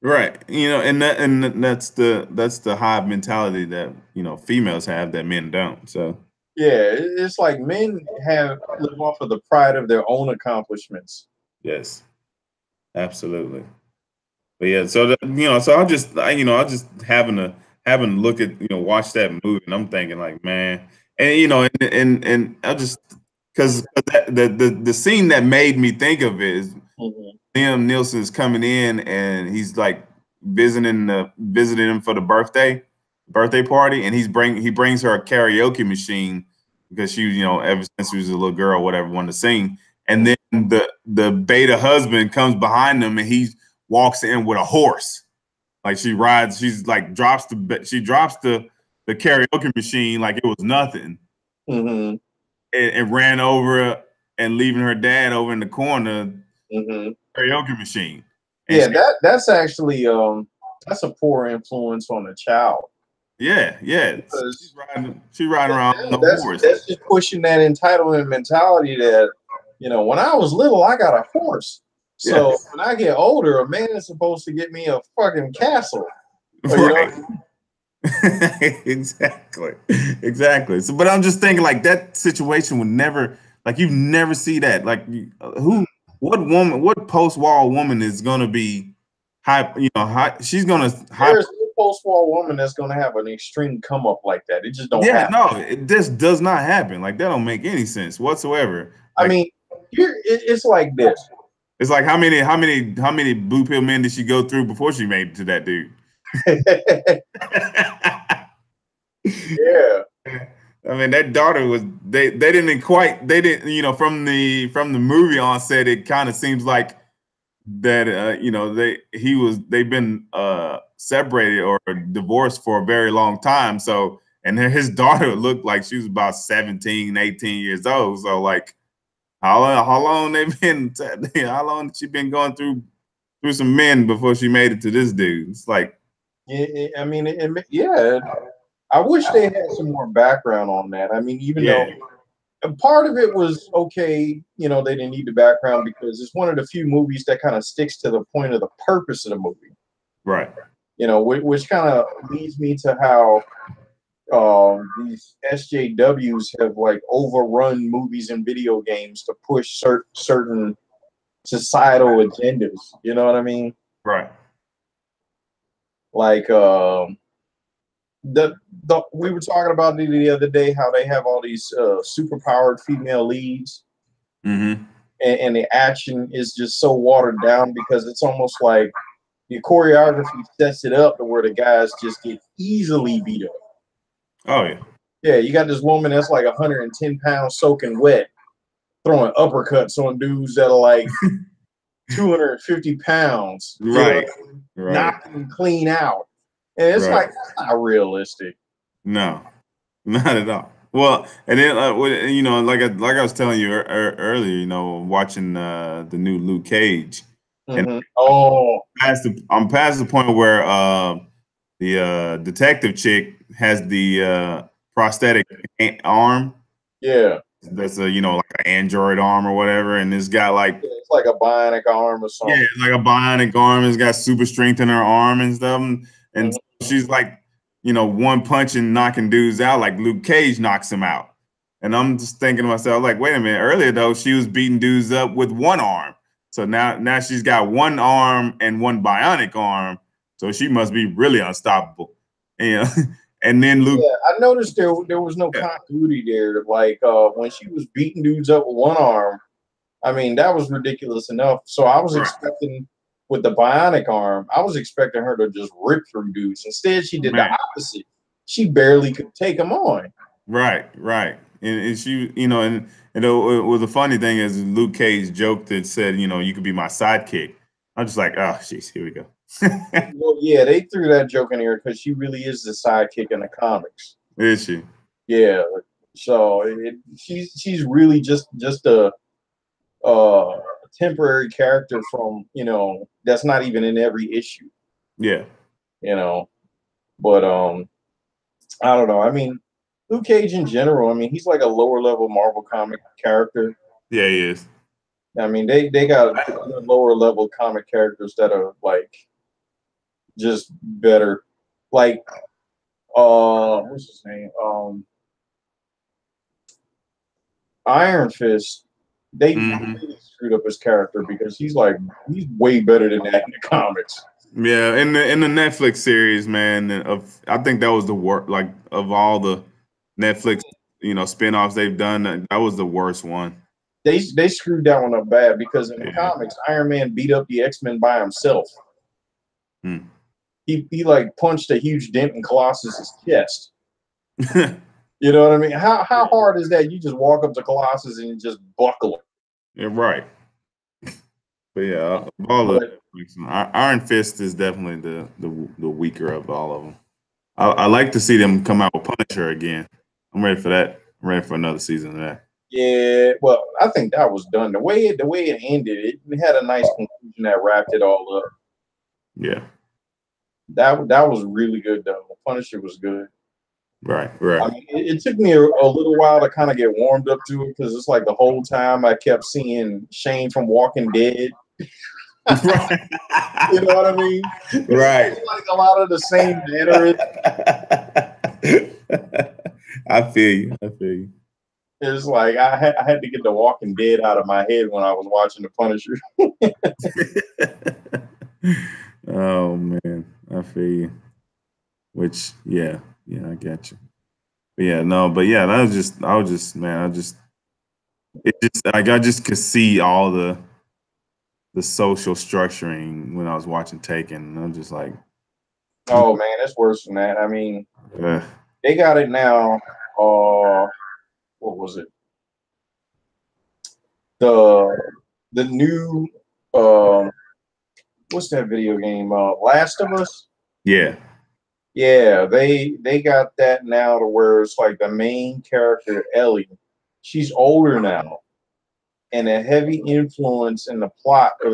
Right. You know, that's the high mentality that, you know, females have that men don't. So Yeah, it's like men have live off of the pride of their own accomplishments. yes, absolutely. But yeah, so you know, so I just having to look at, you know, watch that movie, and I'm thinking like, man, and you know, and I just because the scene that made me think of it is Mhm. Liam Nielsen's coming in and he's like visiting him for the birthday party, and he brings her a karaoke machine because she, you know, ever since she was a little girl, whatever, wanted to sing. And then the beta husband comes behind them and he walks in with a horse. Like she's like she drops the karaoke machine like it was nothing, Mhm. and ran over and leaving her dad over in the corner Mhm. karaoke machine. And Yeah, she, that's actually that's a poor influence on a child yeah, because she's riding around on the horse. that's just pushing that entitlement mentality that, you know, when I was little I got a horse. Yeah, So when I get older, a man is supposed to get me a fucking castle. Or, you know, right. Exactly, exactly. So, but I'm just thinking like that situation would never, like you never see that. Like what post-war woman is gonna be high? You know, high. She's gonna high. there's no post-war woman that's gonna have an extreme come up like that. It just don't Yeah, happen. no, this does not happen. Like that don't make any sense whatsoever. I Like mean, here it's like this. it's like how many blue pill men did she go through before she made it to that dude? Yeah. I mean, that daughter was they didn't quite they didn't, you know, from the movie onset it kind of seems like that you know they've been separated or divorced for a very long time, so and his daughter looked like she was about 17, 18 years old, so like how long they been how long she been going through some men before she made it to this dude. It's like I mean, yeah. I wish they had some more background on that. I mean, even though yeah, a part of it was okay, you know, they didn't need the background because it's one of the few movies that kind of sticks to the point of the purpose of the movie. right, You know, which kind of leads me to how these SJWs have like overrun movies and video games to push certain societal agendas. You know what I mean? right. Like the we were talking about the other day how they have all these super powered female leads, Mm-hmm. and the action is just so watered down because it's almost like the choreography sets it up to where the guys just get easily beat up. Oh yeah. Yeah, you got this woman that's like 110 pounds soaking wet, throwing uppercuts on dudes that are like 250 pounds, you know, Right, right, knocking them clean out. And it's right. like, that's not realistic. No, not at all. Well, and then you know, like I was telling you earlier, you know, watching the new Luke Cage, and Oh, I'm past the point where the detective chick has the prosthetic arm. yeah. That's a, you know, like an android arm or whatever, and this guy like Yeah, it's like a bionic arm or yeah, something. it's like a bionic arm. It's got super strength in her arm and stuff. And Mhm. she's like, you know, one punch and knocking dudes out like Luke Cage knocks him out. And I'm just thinking to myself, like, wait a minute. Earlier though, she was beating dudes up with one arm. So now she's got one arm and one bionic arm. So she must be really unstoppable. You know? And then Luke, Yeah, I noticed there was no yeah, continuity there. Like when she was beating dudes up with one arm, I mean that was ridiculous enough. So I was right, expecting with the bionic arm, I was expecting her to just rip through dudes. Instead, she did the man. opposite. She barely could take them on. Right, right. And she, you know, and it was a funny thing is Luke Cage joked that said, you know, you could be my sidekick. I'm just like, oh, jeez, here we go. Well, yeah, they threw that joke in here because she really is the sidekick in the comics. Is she? Yeah, so she's really just a temporary character from that's not even in every issue. Yeah. But I don't know. I mean, Luke Cage in general. I mean, he's like a lower level Marvel comic character. Yeah, he is. I mean, they got lower level comic characters that are like just better. Like what's his name? Iron Fist. They really screwed up his character because he's way better than that in the comics. Yeah, in the Netflix series, man, I think that was the worst. Like of all the Netflix, spinoffs they've done, that was the worst one. They screwed that one up bad because in the comics, Iron Man beat up the X-Men by himself. He like punched a huge dent in Colossus's chest. You know what I mean? How hard is that? You just walk up to Colossus and you just buckle him. Yeah, right. But yeah, Iron Fist is definitely the weaker of all of them. I like to see them come out with Punisher again. I'm ready for that. I'm ready for another season of that. Yeah, well, I think that was done. The way it ended, it had a nice conclusion that wrapped it all up. Yeah. That was really good though. Punisher was good. Right. I mean, it took me a little while to kind of get warmed up to it because it's like the whole time I kept seeing Shane from Walking Dead. Right. You know what I mean? Right. It's like a lot of the same mannerisms. I feel you. It's like I had to get the Walking Dead out of my head when I was watching the Punisher. Oh man, I feel you. Which yeah, I get you. But yeah, no, but yeah, I just could see all the social structuring when I was watching Taken. I'm just like, oh man, it's worse than that. I mean, they got it now. What was it? The new what's that video game? Last of Us. Yeah. Yeah, they got that now to where it's like the main character Ellie. She's older now, and a heavy influence in the plot of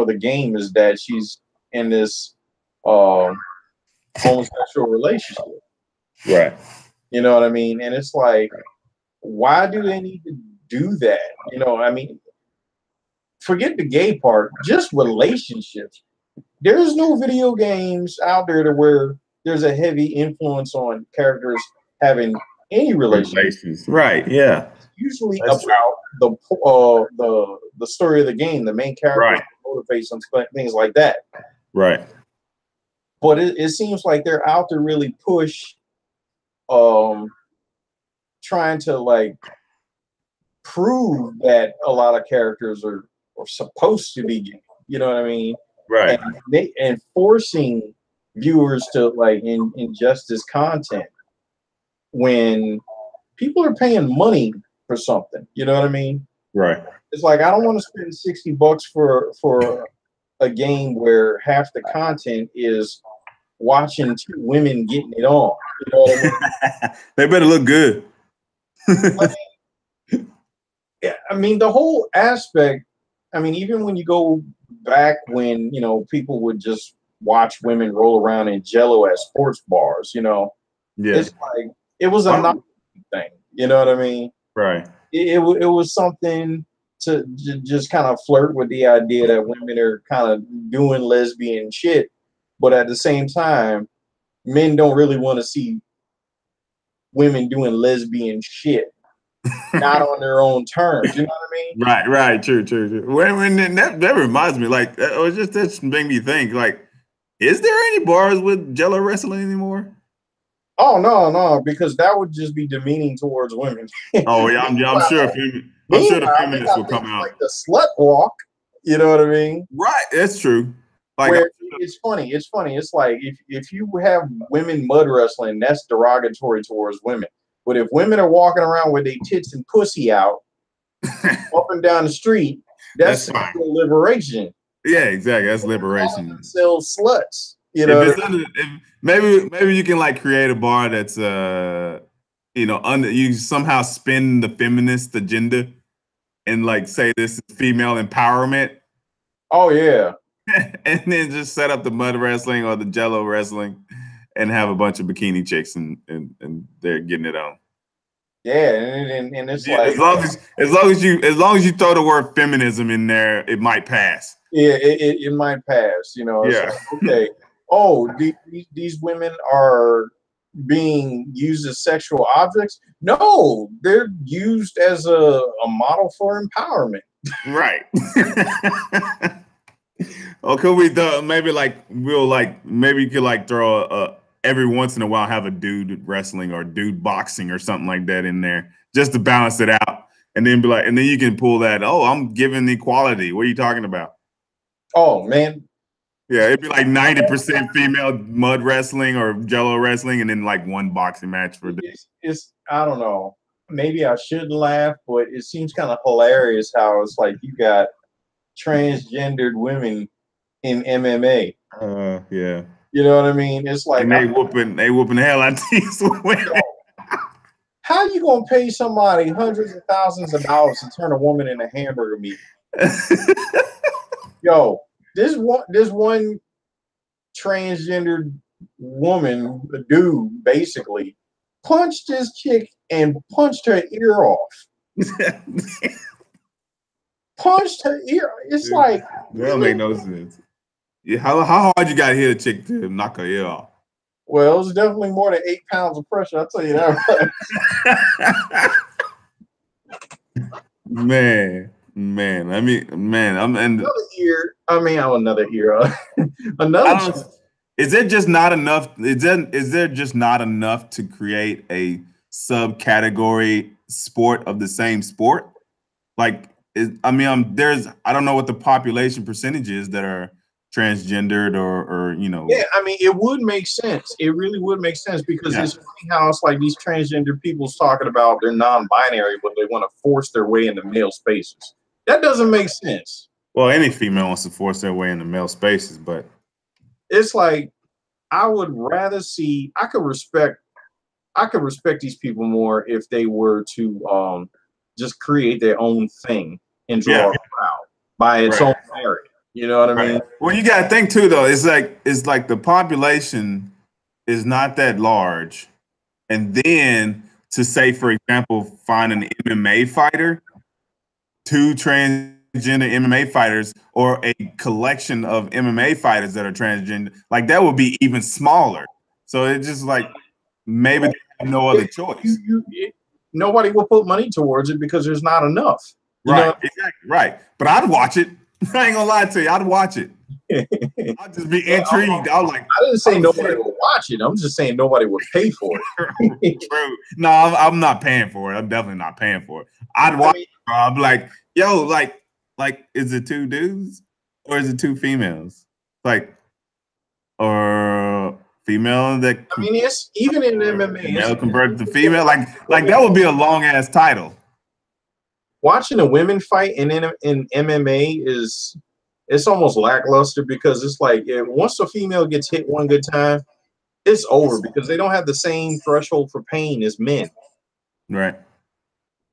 the game is that she's in this homosexual relationship. Right. You know what I mean? And it's like, why do they need to do that? I mean, forget the gay part, just relationships. There's no video games out there to where there's a heavy influence on characters having any relations. Right. Yeah. It's usually about the story of the game, the main character motivates and things like that. Right. But it seems like they're out to really push, trying to like prove that a lot of characters are supposed to be gay. You know what I mean? Right. And forcing viewers to like ingest this content when people are paying money for something. You know what I mean? Right. It's like I don't want to spend $60 for a game where half the content is watching two women getting it on. You know what I mean? They better look good. I mean, the whole aspect. I mean, even when you go back when people would just watch women roll around in Jello at sports bars, Yeah. It's like it was a novelty thing. You know what I mean? Right. It was something to just kind of flirt with the idea that women are kind of doing lesbian shit, but at the same time, men don't really want to see women doing lesbian shit, not on their own terms. You know what I mean? Right. True. When that reminds me, like, that made me think, like, is there any bars with Jello wrestling anymore? Oh no, because that would just be demeaning towards women. Oh yeah, I'm sure. I'm sure the feminists will come out. Like the slut walk. You know what I mean? Right. That's true. Like, where it's funny. It's like if you have women mud wrestling, that's derogatory towards women. But if women are walking around with their tits and pussy out up and down the street, that's sexual liberation. Yeah, exactly. That's liberation. Sell sluts. You If know what it's I mean? under, if maybe you can like create a bar that's under you somehow spin the feminist agenda and like say this is female empowerment, Oh yeah. and then just set up the mud wrestling or the jello wrestling and have a bunch of bikini chicks and they're getting it on. Yeah, and it's Yeah, like, as long as you throw the word feminism in there, it might pass. yeah, it might pass. You know, it's Yeah. like, okay, oh, these women are being used as sexual objects. No, they're used as a model for empowerment. Right. Or could we maybe maybe you could like throw every once in a while have a dude wrestling or dude boxing or something like that in there just to balance it out, and then be like, and then you can pull that. Oh, I'm giving equality. What are you talking about? Oh man, Yeah, it'd be like 90% female mud wrestling or jello wrestling, and then like one boxing match for. it's I don't know. Maybe I shouldn't laugh, but it seems kind of hilarious how it's like you got transgendered women in MMA. Yeah. You know what I mean? It's like, And they whooping the hell out of these women. how you gonna pay somebody hundreds of thousands of dollars to turn a woman into hamburger meat? Yo, this one transgendered woman, a dude, basically punched this chick and punched her ear off. Punched her ear. It's like, That don't really? make no sense. Yeah, how hard you got to hit a chick to knock her ear off? Well, it was definitely more than 8 pounds of pressure. I'll tell you that. Man. I mean, man. Another ear. I mean, another ear. Another. I don't. Is there just not enough? Is there just not enough to create a subcategory sport of the same sport? Like, I mean, there's I don't know what the population percentage is that are transgendered or Yeah, I mean, it would make sense. It really would make sense because yeah. it's funny how it's like these transgender people's talking about they're non-binary, but they want to force their way into male spaces. That doesn't make sense. Well, any female wants to force their way into male spaces, but It's like I would rather see. I could respect these people more if they were to just create their own thing and draw yeah, a crowd by its right. own merit. You know what I mean? Right. Well, you got to think too, though. It's like the population is not that large, and then to say, for example, find an MMA fighter, two transgender MMA fighters, or a collection of MMA fighters that are transgender, like that would be even smaller. So it's just like maybe they have no other choice. Nobody will put money towards it because there's not enough. You Right, know, exactly, right. But I'd watch it. I ain't gonna lie to you, I'd watch it. I'd just be intrigued. I didn't say nobody would watch it. I'm just saying nobody would pay for it. No, I'm not paying for it. I'm definitely not paying for it. I'd watch it. I'm like, yo, is it two dudes or is it two females? Like, or female that I mean, it's even in MMA. male converted to female. Like that would be a long ass title. Watching a women fight in MMA is it's almost lackluster because it's like once a female gets hit one good time, it's over because they don't have the same threshold for pain as men. Right.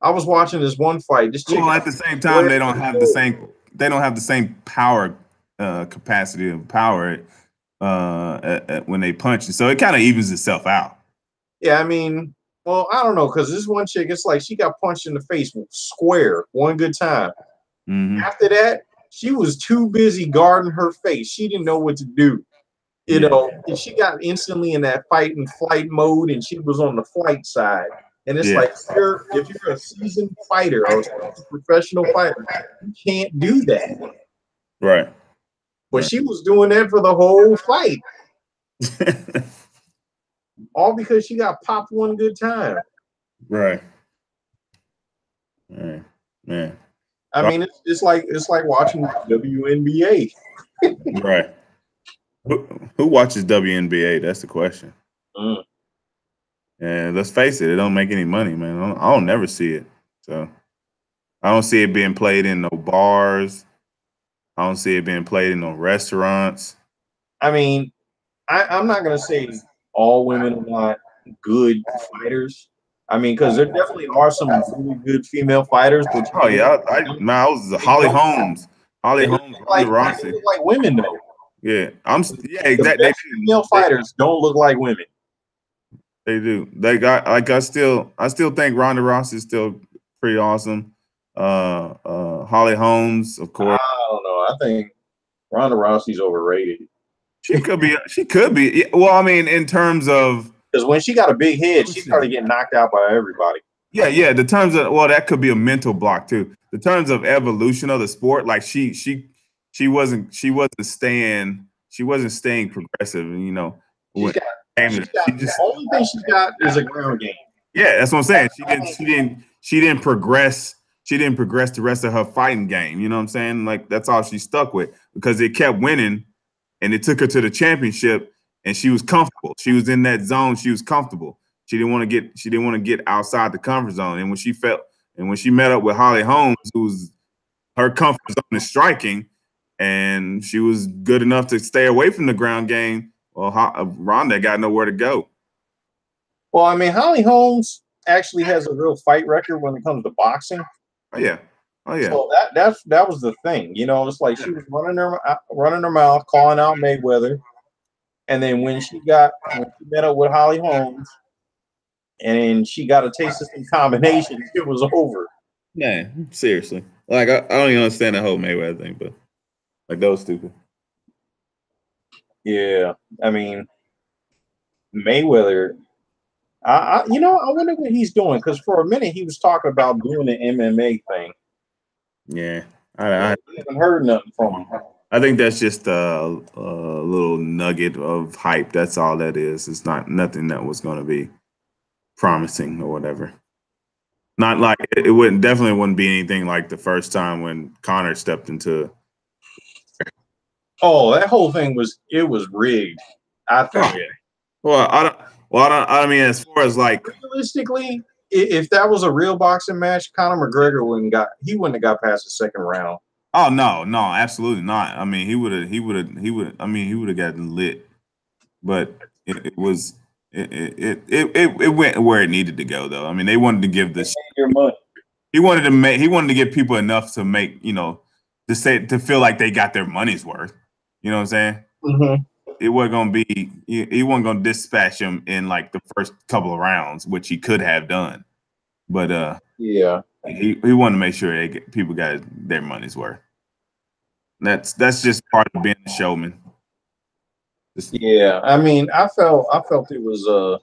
I was watching this one fight. This chick. Well, at the same time, they don't have the same. They don't have the same power capacity of power when they punch, so it kind of evens itself out. Yeah, I mean, well, I don't know because this one chick, it's like she got punched in the face square one good time. Mm-hmm. After that, she was too busy guarding her face. She didn't know what to do. You know, and she got instantly in that fight and flight mode, and she was on the flight side. And it's like if you're a seasoned fighter or a professional fighter, you can't do that. Right. But she was doing that for the whole fight. All because she got popped one good time. Right. Right. Man. I mean, it's like watching WNBA. Right. Who watches WNBA? That's the question. Mm. And let's face it, it don't make any money, man. I don't never see it. So I don't see it being played in no bars. I don't see it being played in no restaurants. I mean, I'm not gonna say all women are not good fighters. I mean, because there definitely are some really good female fighters, but Oh yeah, man, I was they Holly don't Holmes, Holly they look Holmes, Ronda like they Rousey. look like women though. Yeah, yeah, The exactly. best female fighters don't look like women. They do. They got like I still think Ronda Rousey is still pretty awesome. Holly Holmes, of course. I don't know. I think Ronda Rousey's overrated She could be. She could be. Yeah, well, I mean, in terms of because when she got a big head, let me she see. started getting knocked out by everybody. Yeah, yeah. The terms of well, that could be a mental block too. The terms of evolution of the sport, like she wasn't staying progressive. You know, She's when got she the just only thing she's got is a ground game. yeah, that's what I'm saying. She didn't progress. She didn't progress the rest of her fighting game. You know what I'm saying? Like that's all she stuck with because it kept winning, and it took her to the championship, and she was comfortable. She was in that zone. She was comfortable. She didn't want to get outside the comfort zone. And when she met up with Holly Holmes, who's her comfort zone is striking, and she was good enough to stay away from the ground game. Well, Ronda got nowhere to go. Well, I mean, Holly Holmes actually has a real fight record when it comes to boxing. Oh yeah, oh yeah. So that was the thing, you know. It's like she was running her mouth, calling out Mayweather, and then when she met up with Holly Holmes, and she got a taste of some combinations, it was over. Yeah, seriously. Like I don't even understand the whole Mayweather thing, but like that was stupid. Yeah, I mean Mayweather. I wonder what he's doing because for a minute he was talking about doing the MMA thing. Yeah, I haven't heard nothing from him. I think that's just a little nugget of hype. That's all that is. It's not nothing that was going to be promising or whatever. Not like it wouldn't definitely wouldn't be anything like the first time when Connor stepped into. Oh, that whole thing was rigged. I think. Oh yeah. Well, I don't. Well, I mean, as far as like Realistically, if that was a real boxing match, Conor McGregor wouldn't have got past the second round. oh no, no, absolutely not. I mean, I mean, he would have gotten lit, but it was it went where it needed to go though. I mean, they wanted to give this. Your money. He wanted to give people enough to make to feel like they got their money's worth. You know what I'm saying? Mm-hmm. It wasn't gonna be he wasn't gonna dispatch him in like the first couple of rounds, which he could have done. But yeah, he wanted to make sure people got their money's worth. That's just part of being a showman. Yeah, I mean, I felt it was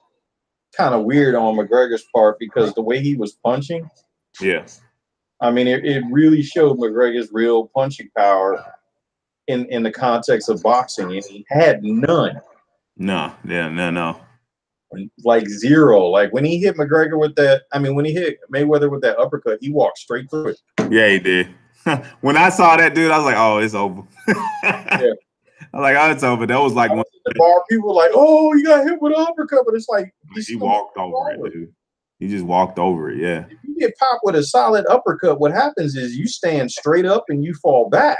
kind of weird on McGregor's part because the way he was punching. Yeah. I mean, it really showed McGregor's real punching power in the context of boxing, and he had none. No, yeah, no. Like zero. Like when he hit McGregor with that, I mean, when he hit Mayweather with that uppercut, he walked straight through it. Yeah, he did. When I saw that dude, I was like, "Oh, it's over." Yeah. I'm like, "Oh, it's over." That was like one the bar. People were like, "Oh, you got hit with an uppercut," but it's like he walked over it, dude. He just walked over it. Yeah. If you get popped with a solid uppercut, what happens is you stand straight up and you fall back.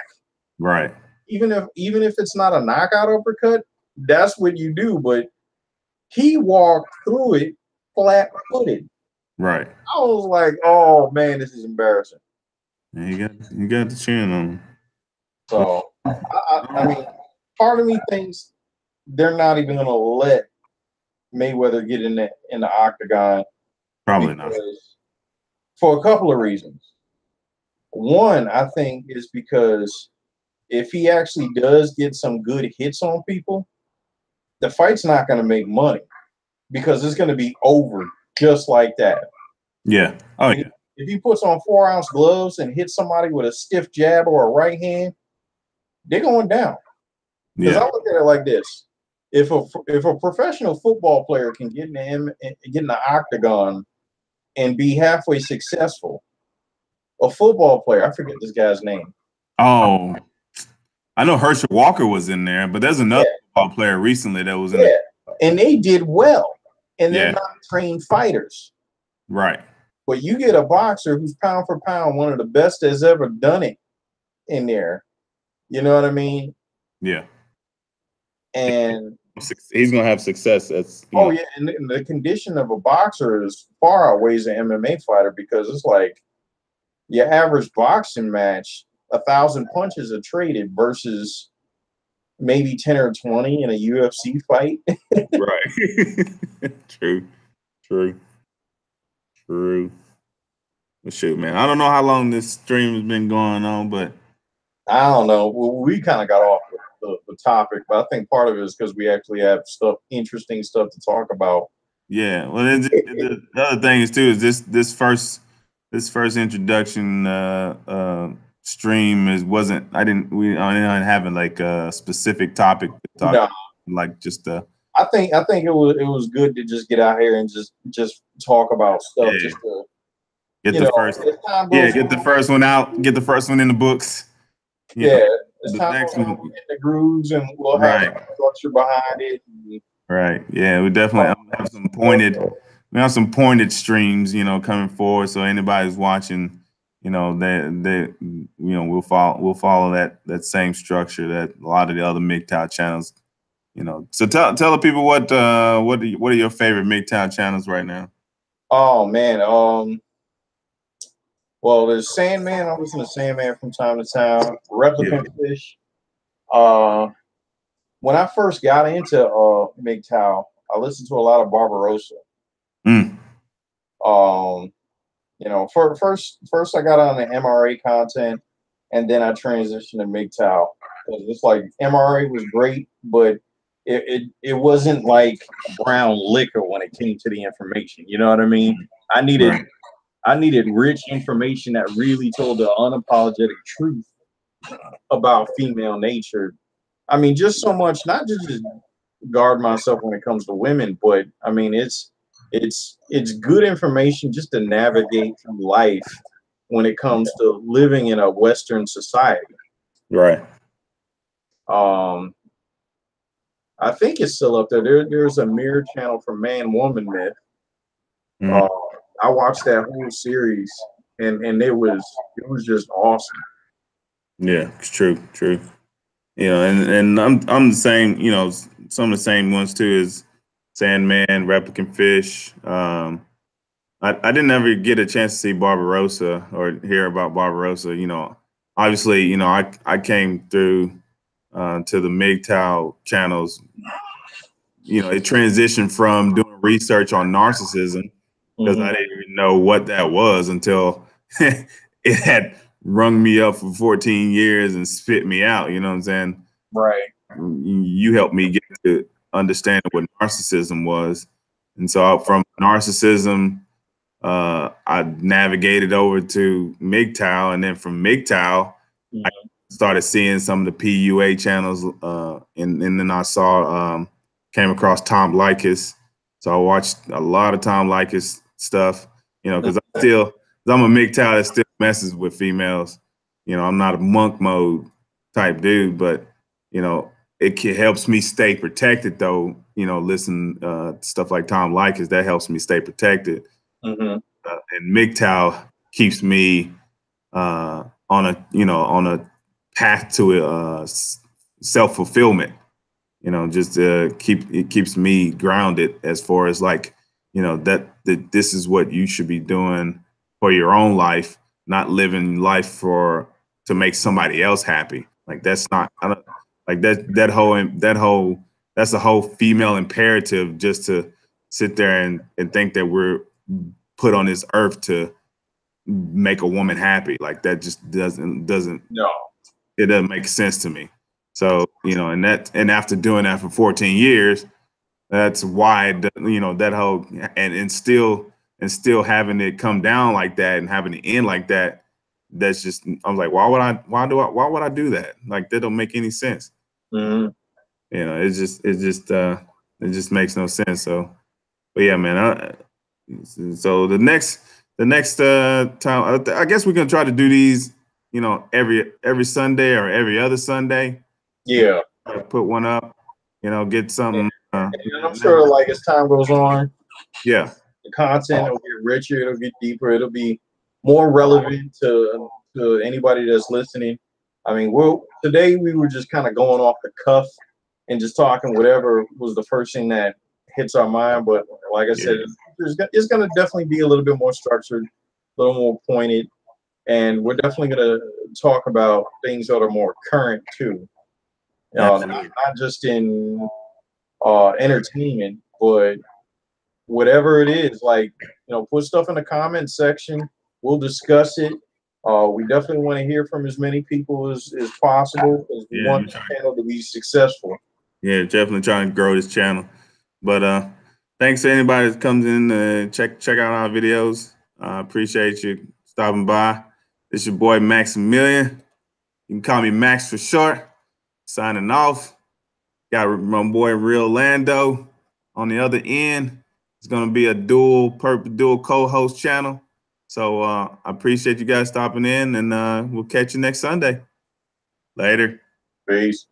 Right. Even if it's not a knockout uppercut, that's what you do. But he walked through it flat-footed. Right. I was like, "Oh man, this is embarrassing." Yeah, you got the chin on him. So I mean, part of me thinks they're not even going to let Mayweather get in the octagon. Probably not. For a couple of reasons. One, I think, is because if he actually does get some good hits on people, the fight's not going to make money because it's going to be over just like that. Yeah. Oh yeah. If he puts on 4-ounce gloves and hits somebody with a stiff jab or a right hand, they're going down. Because I look at it like this: if a professional football player can get in the octagon and be halfway successful, a football player, I forget this guy's name. Oh, I know Herschel Walker was in there, but there's another football player recently that was in there. And they did well, and they're not trained fighters. Right. But you get a boxer who's pound for pound one of the best that's ever done it in there, You know what I mean? Yeah. And He's gonna have success. That's oh yeah, and the condition of a boxer is far outweighs an MMA fighter, because it's like your average boxing match, 1,000 punches are traded versus maybe 10 or 20 in a UFC fight. right. True. True. True. Well, shoot, man. I don't know how long this stream has been going on, but I don't know. Well, we kind of got off the topic, but I think part of it is because we actually have interesting stuff to talk about. yeah. Well, the other thing is too is this first introduction stream wasn't I didn't have like a specific topic to talk No, like just I think it was good to just get out here and just talk about stuff, yeah just to, get you the know, first as time yeah goes get the on. first one out, get the first one in the books. You know, Yeah, as the time next goes on, one we get the grooves and we'll have right. some structure behind it. And, Right. Yeah, we definitely I'm gonna have some we have some pointed streams, coming forward. So anybody who's watching, we'll follow that same structure that a lot of the other MGTOW channels, So tell the people what are your favorite MGTOW channels right now? oh man, well, there's Sandman. I listen to Sandman from time to time. Yeah. Replicant Fish. Uh, when I first got into MGTOW, I listened to a lot of Barbarossa. Mm, Um, first I got on the MRA content, and then I transitioned to MGTOW. It's like MRA was great, but it wasn't like brown liquor when it came to the information. You know what I mean? I needed right. I needed rich information that really told the unapologetic truth about female nature. I mean, just so much, not just guard myself when it comes to women, but I mean, it's good information just to navigate through life when it comes to living in a Western society. Right. Um, I think it's still up there. There's a mirror channel for Man Woman Myth. Mhm. Uh, I watched that whole series, and it was just awesome. Yeah, it's true, true. And I'm the same, some of the same ones too as Sandman, Replicant Fish. I didn't ever get a chance to see Barbarossa or hear about Barbarossa. Obviously, I came through to the MGTOW channels. It transitioned from doing research on narcissism because Hmm. I didn't even know what that was until it had rung me up for 14 years and spit me out. You know what I'm saying? Right. You helped me get to understand what narcissism was. And so from narcissism, I navigated over to MGTOW, and then from MGTOW, I Mhm. started seeing some of the PUA channels, and then I came across Tom Likas. So I watched a lot of Tom Likas stuff, because I'm a MGTOW that still messes with females. I'm not a monk mode type dude, but you know, helps me stay protected though. Listen, stuff like Tom Likas that helps me stay protected, Hmm. and MGTOW keeps me on a path to self fulfillment. Just it keeps me grounded as far as like that this is what you should be doing for your own life, not living life to make somebody else happy. Like that's not I don't like that whole that's a whole female imperative just to sit there and think that we're put on this earth to make a woman happy. Like that just doesn't No. it doesn't make sense to me. So, and after doing that for 14 years, that's why that whole and still having it come down like that and having it end like that. That's just I was like, why would I do that? Like that don't make any sense. Hmm. It just makes no sense. So, but yeah, man. So the next time, I guess we're gonna try to do these, every Sunday or every other Sunday. Yeah. Put one up, get And, something. and I'm sure, like, as time goes on, Yeah, the content will get richer. It'll get deeper. It'll be more relevant to anybody that's listening. I mean, today we were just kind of going off the cuff and just talking whatever was the first thing that hits our mind. But like I said, it's going to definitely be a little bit more structured, a little more pointed, and we're definitely going to talk about things that are more current too. Not just in entertainment, but whatever it is, like, put stuff in the comment section. We'll discuss it. We definitely want to hear from as many people as possible, because we want the channel to be successful. Yeah, definitely trying to grow this channel. But thanks to anybody that comes in to check out our videos. I appreciate you stopping by. This is your boy Maximillion. You can call me Max for short. Signing off. Got my boy Real Lando on the other end. It's gonna be a dual co-host channel. So I appreciate you guys stopping in, and we'll catch you next Sunday. Later. Peace.